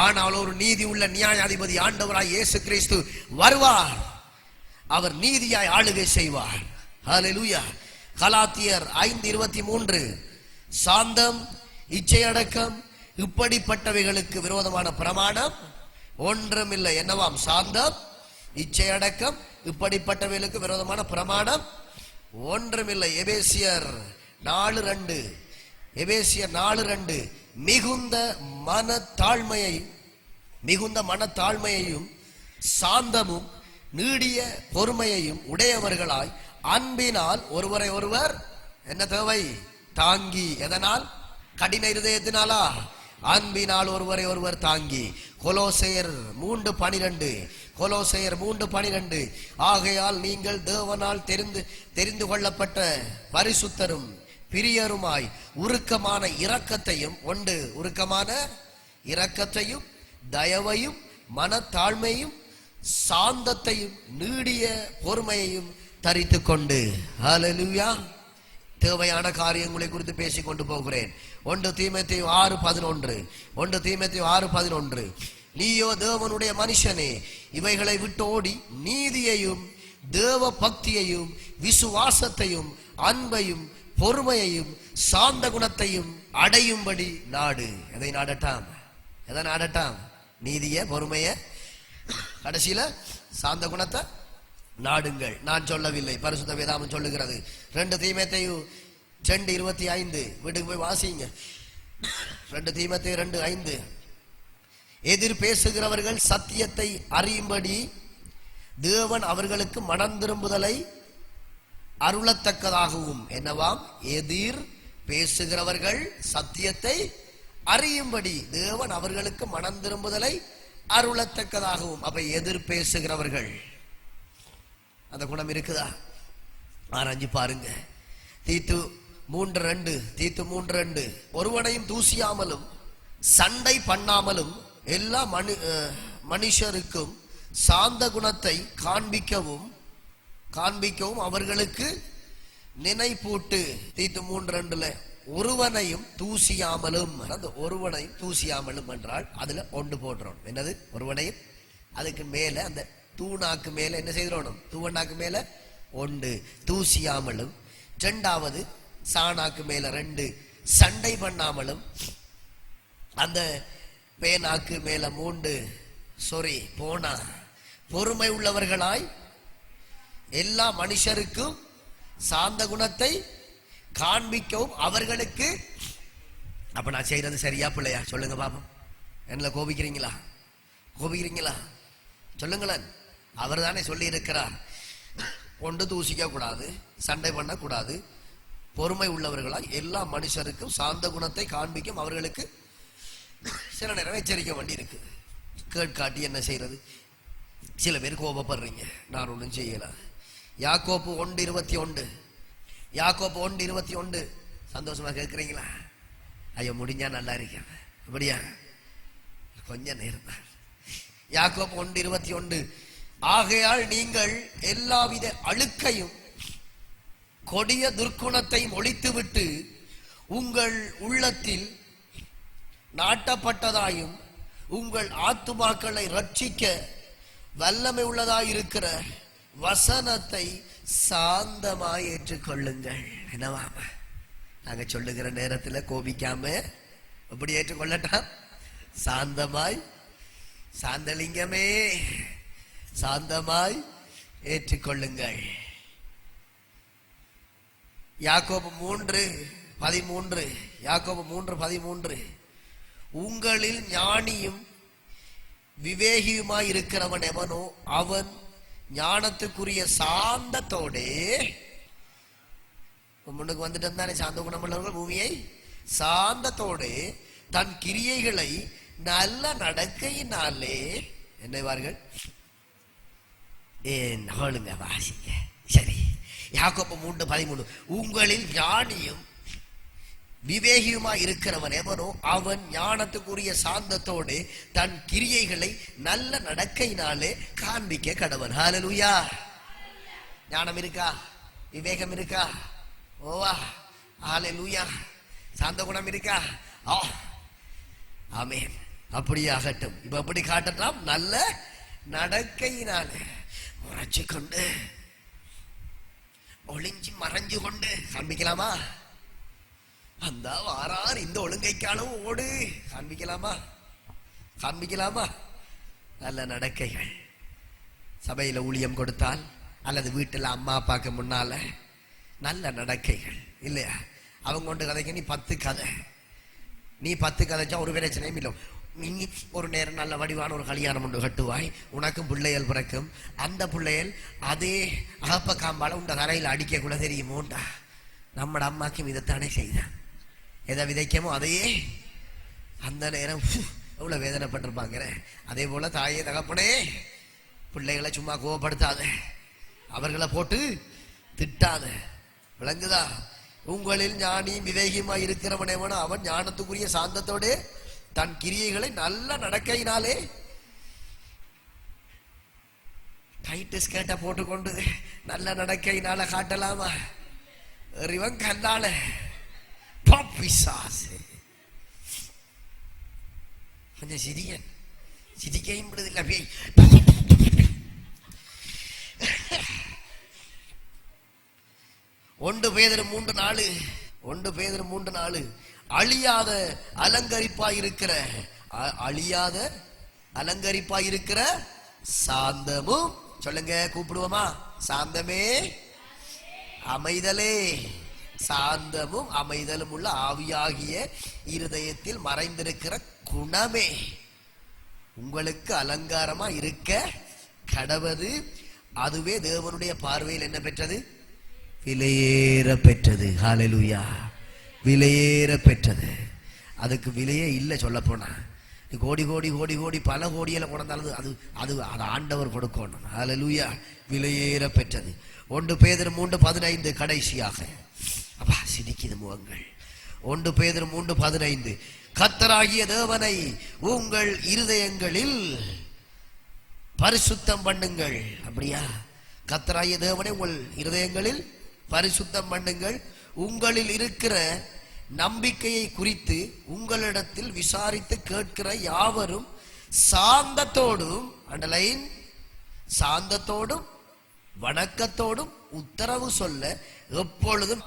ஆனால் ஒரு நீதி உள்ள நியாயாதிபதி ஆண்டவராய் இயேசு கிறிஸ்து வருவார். அவர் நீதியாய் ஆளுகை செய்வார். ஹல்லேலூயா. கலாத்தியர் 5:23. சாந்தம், இச்சையடக்கம் இப்படிப்பட்டவைகளுக்கு விரோதமான பிரமாணம் ஒன்றும் இல்லை. என்னவாம்? சாந்தம், இச்சையடக்கம் இப்படிப்பட்டவைகளுக்கு விரோதமான பிரமாணம் ஒன்றுமில்லை. எபேசியர் 4:2. எபேசியர் 4:2 மிகுந்த மனத்தாழ்மையையும் சாந்தமும் நீடிய பொறுமையையும் உடையவர்களாய் அன்பினால் ஒருவரை ஒருவர் என்ன தேவை? தாங்கி. எதனால்? கடின இருதயத்தினாலா? அன்பினால் ஒருவரை ஒருவர் தாங்கி. கொலோசையர் 3:12 ஆகையால் நீங்கள் தேவனால் தெரிந்து கொள்ளப்பட்ட பரிசுத்தரும் பிரியருமாய் உருக்கமான இரக்கத்தையும் தயவையும் மனத்தாழ்மையும் சாந்தத்தையும் நீடிய பொறுமையையும் தரித்து கொண்டு. ஹல்லேலூயா. தேவையான காரியங்களை குறித்து பேசிக் கொண்டு போகிறேன். 1 தீமோத்தேயு 6:11 நீயோ தேவனுடைய மனுஷனே, இவைகளை விட்டு ஓடி நீதியையும் தேவ பக்தியையும் விசுவாசத்தையும் அன்பையும் பொறுமையையும் சாந்த குணத்தையும் அடையும்படி நாடு. எதை நாடட்டாம்? நீதிய பொறுமைய, கடைசியில சாந்த குணத்தை நாடுங்கள். நான் சொல்லவில்லை, பரிசுத்த வேதாகமம் சொல்லுகிறது. 2 தீமோத்தேயு 2:25 வீட்டுக்கு போய் வாசிங்க. 2 தீமோத்தேயு 2:5 எதிர் பேசுகிறவர்கள் சத்தியத்தை அறியும்படி தேவன் அவர்களுக்கு மனம் திரும்புதலை அருளத்தக்கதாகவும். என்னவாம்? எதிர் பேசுகிறவர்கள் சத்தியத்தை அறியும்படி தேவன் அவர்களுக்கு மனம் திரும்புதலை அருளத்தக்கதாகவும். அப்ப எதிர் பேசுகிறவர்கள் அந்த குணம் இருக்குதா? ஆராய்ஞ்சு பாருங்க. தீத்து 3:2 ஒருவனையும் தூசியாமலும் சண்டை பண்ணாமலும் எல்லா மனுஷருக்கும் சாந்த குணத்தை காண்பிக்கவும் அவர்களுக்கு நினைப்பூட்டு. தீத்து 3:2 ஒருவனையும் தூசியாமலும். அந்த ஒருவனையும் தூசியாமலும் என்றால் அதுல ஒன்று போடுறோம். என்னது? ஒருவனையும், அதுக்கு மேல அந்த தூணாக்கு மேல என்ன செய்யறோம்? தூவண்ணாக்கு மேல ஒன்று தூசியாமலும். 2வது சாணாக்கு மேல 2 சண்டை பண்ணாமலும். அந்த பேனாக்கு மேல 3 போனா பொறுமை உள்ளவர்களாய் எல்லா மனுஷருக்கும் சாந்த குணத்தை காண்பிக்கவும் அவர்களுக்கு. அப்ப நான் செய்யறது சரியா பிள்ளையா? சொல்லுங்க பாப்போம். என்ன கோபிக்கிறீங்களா? சொல்லுங்களேன். அவர் தானே சொல்லி இருக்கிறார், ஒன்று தூசிக்க கூடாது, சண்டை பண்ண கூடாது, பொறுமை உள்ளவர்களாய் எல்லா மனுஷருக்கும் சாந்த குணத்தை காண்பிக்கும் அவர்களுக்கு. சில நேரம் எச்சரிக்க வேண்டி இருக்கு. கேட்காட்டி என்ன செய்யறது? சில பேர் கோபப்படுறீங்க, நான் ஒன்றும் செய்யல. யாக்கோப்பு 1:21 சந்தோஷமா கேட்கிறீங்களா? ஐயோ முடிஞ்சா நல்லா இருக்கேன். அப்படியா? கொஞ்ச நேரம் தான். யாக்கோப்பு 1:21 ஆகையால் நீங்கள் எல்லாவித அழுக்கையும் கொடிய துர்க்குணத்தையும் ஒழித்துவிட்டு உங்கள் உள்ளத்தில் நாட்டப்பட்டதாயும் உங்கள் ஆத்துமாக்களை ரட்சிக்க வல்லமை உள்ளதாயிருக்கிற வசனத்தை சாந்தமாய் ஏற்றுக்கொள்ளுங்கள். என்னவா? நாங்க சொல்லுகிற நேரத்தில் கோபிக்காம எப்படி ஏற்றுக்கொள்ளட்டாம்? சாந்தலிங்கமே சாந்தமாய் ஏற்றுக்கொள்ளுங்கள். யாக்கோபு 3:13 உங்களில் ஞானியும் விவேகியுமாய் இருக்கிறவன் எவனோ அவன் ஞானத்துக்குரிய சாந்தத்தோடே. முன்னுக்கு வந்துட்டு தானே சாந்த குணமுள்ளவர்கள் பூமியை சாந்தத்தோடு தன் கிரியைகளை நல்ல நடக்கையினாலே என்னவார்கள்? ஏன் ஆளுங்க வாசிங்க. சரி, யாக்கோபு 3:13 உங்களில் ஞானியும் விவேகியுமாய் இருக்கிறவன் எவனோ அவன் ஞானத்துக்குரிய சாந்தத்தோடு தன் கிரியைகளை நல்ல நடக்கையினாலே காண்பிக்க கடவன். ஹல்லேலூயா. ஞானம் இருக்கா? விவேகம் இருக்கா? ஓவா. ஹல்லேலூயா. சாந்த குணம் இருக்கா? ஆமென். அப்படியே ஆகட்டும். இப்ப எப்படி காட்டலாம்? நல்ல நடக்கையினாலே முறைச்சு கொண்டு ஒளிஞ்சு மறைஞ்சு கொண்டு காண்பிக்கலாமா? அந்த வாரார் இந்த ஒழுங்கைக்காலும் ஓடு காண்பிக்கலாமா? நல்ல நடக்கைகள். சபையில ஊழியம் கொடுத்தால் அல்லது வீட்டில் அம்மா அப்பாக்கு முன்னால நல்ல நடக்கைகள் இல்லையா? அவங்க கொண்டு கதைக்க நீ 10 கதை, நீ 10 கதைச்சா ஒரு பிரச்சனையும் இல்லை. நீ ஒரு நேரம் நல்ல வடிவான ஒரு கல்யாணம் ஒன்று கட்டுவாய், உனக்கும் பிள்ளைகள் பிறக்கும். அந்த பிள்ளைகள் அதே அகப்ப காம்பால உண்ட கரையில் அடிக்கக்குள்ள தெரியுமோண்டா, நம்மட அம்மாக்கும் இதைத்தானே செய்தான். எதை விதைக்கமோ அதையே அந்த நேரம் எவ்வளவு வேதனைப்பட்டிருப்பாங்க. அதே போல தாயே தகப்பனே பிள்ளைகளை சும்மா கோவப்படுத்தாத, அவர்களை போட்டு திட்டாத. விளங்குதா? உங்களில் ஞானி விவேகியுமா இருக்கிறவனேவனோ அவன் ஞானத்துக்குரிய சாந்தத்தோடு தன் கிரியைகளை நல்ல நடக்கையினாலே டைட்டஸ் கேட்ட போட்டுக்கொண்டு நல்ல நடக்கையினால காட்டலாமா? இவன் கண்ணால பிசாசு கொஞ்சம் சிரியன் சிரிக்கையும் விடுதில்லை. பேய் 1 பேதுரு 3:4 அழியாத அலங்கரிப்பாயிருக்கிற சாந்தமும், சொல்லுங்க கூப்பிடுவோமா, சாந்தமே அமைதலே, சாந்தமும் அமைதலும் உள்ள ஆவியாகிய இருதயத்தில் மறைந்திருக்கிற குணமே உங்களுக்கு அலங்காரமா இருக்க கடவது. அதுவே தேவனுடைய பார்வையில் என்ன பெற்றது? விலையேற பெற்றது. ஹல்லேலூயா, விலையேற பெற்றது. அதுக்கு விலையே இல்லை. சொல்ல போனா கோடி கோடி கோடி கோடி பல கோடியில கொண்டாலும் அது அது அது ஆண்டவர் கொடுக்கணும். ஹல்லேலூயா, விலையேற பெற்றது. 1 பேதுரு 3:15 கடைசியாக. அப்பா சிரிக்குது முகங்கள். 1 பேதுரு 3:15 கர்த்தராகிய தேவனை உங்கள் இருதயங்களில் பரிசுத்தம் பண்ணுங்கள். அப்படியா? கர்த்தராகிய தேவனை உங்கள் இருதயங்களில் பரிசுத்தம் பண்ணுங்கள். உங்களில் இருக்கிற நம்பிக்கையை குறித்து உங்களிடத்தில் விசாரித்து கேட்கிற யாவரும் சாந்தத்தோடும், அண்டலைன், சாந்தத்தோடும் வணக்கத்தோடும் உத்தரவு சொல்ல எப்பொழுதும்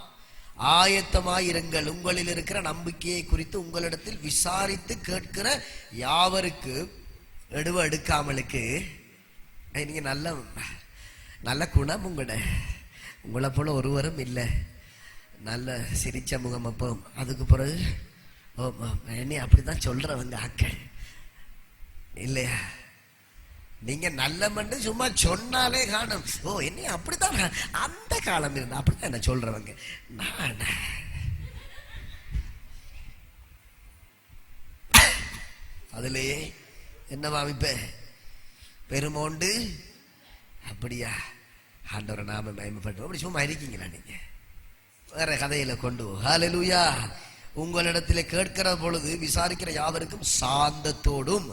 ஆயத்தமாயிருங்கள். உங்களில் இருக்கிற நம்பிக்கையை குறித்து உங்களிடத்தில் விசாரித்து கேட்கிற யாவருக்கு எடுக்காமலுக்கு. நீங்க நல்ல நல்ல குணம் உங்களை போல ஒருவரும் இல்லை. நல்ல சிரிச்ச முகம். அப்போ அதுக்கு பிறகு என்னை அப்படிதான் சொல்றவங்க ஆக்கள் இல்லையா? நீங்க நல்ல மண்டு சும்மா சொன்னாலே காணும். ஓ என்ன அப்படித்தான் அந்த காலம் இருந்தா அப்படித்தான் என்ன சொல்றவங்க. நான் அதுலயே என்ன வாமிப்ப பெருமோண்டு. அப்படியா? ஆண்டவரை நாம மகிமைப்பட்டோம். அப்படி சும்மா இருக்கீங்களா நீங்க? வேற கதையில கொண்டு. ஹல்லேலூயா. உங்களிடத்தில் கேட்கிற பொழுது விசாரிக்கிற யாவருக்கும் சாந்தத்தோடும்,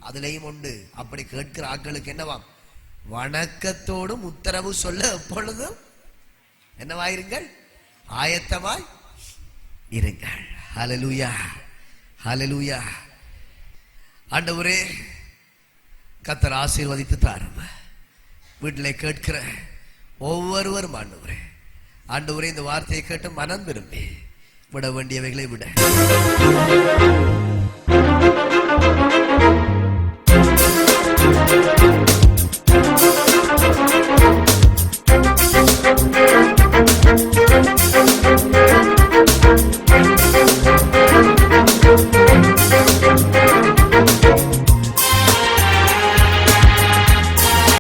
அதுலயும் உண்டு. அப்படி கேட்கிற ஆட்களுக்கு என்னவாம்? வணக்கத்தோடும் உத்தரவு சொல்ல எப்பொழுதும் என்னவாயிருங்கள்? ஆயத்தமாய் இருங்கள். ஹல்லேலூயா, ஹல்லேலூயா. ஆண்டவரே கர்த்தர் ஆசீர்வதித்து தாரும். வீட்டிலே கேட்கிற ஒவ்வொருவரும் ஆண்டவரே இந்த வார்த்தையை கேட்டு மனம் விரும்பி விட வேண்டியவைகளை விட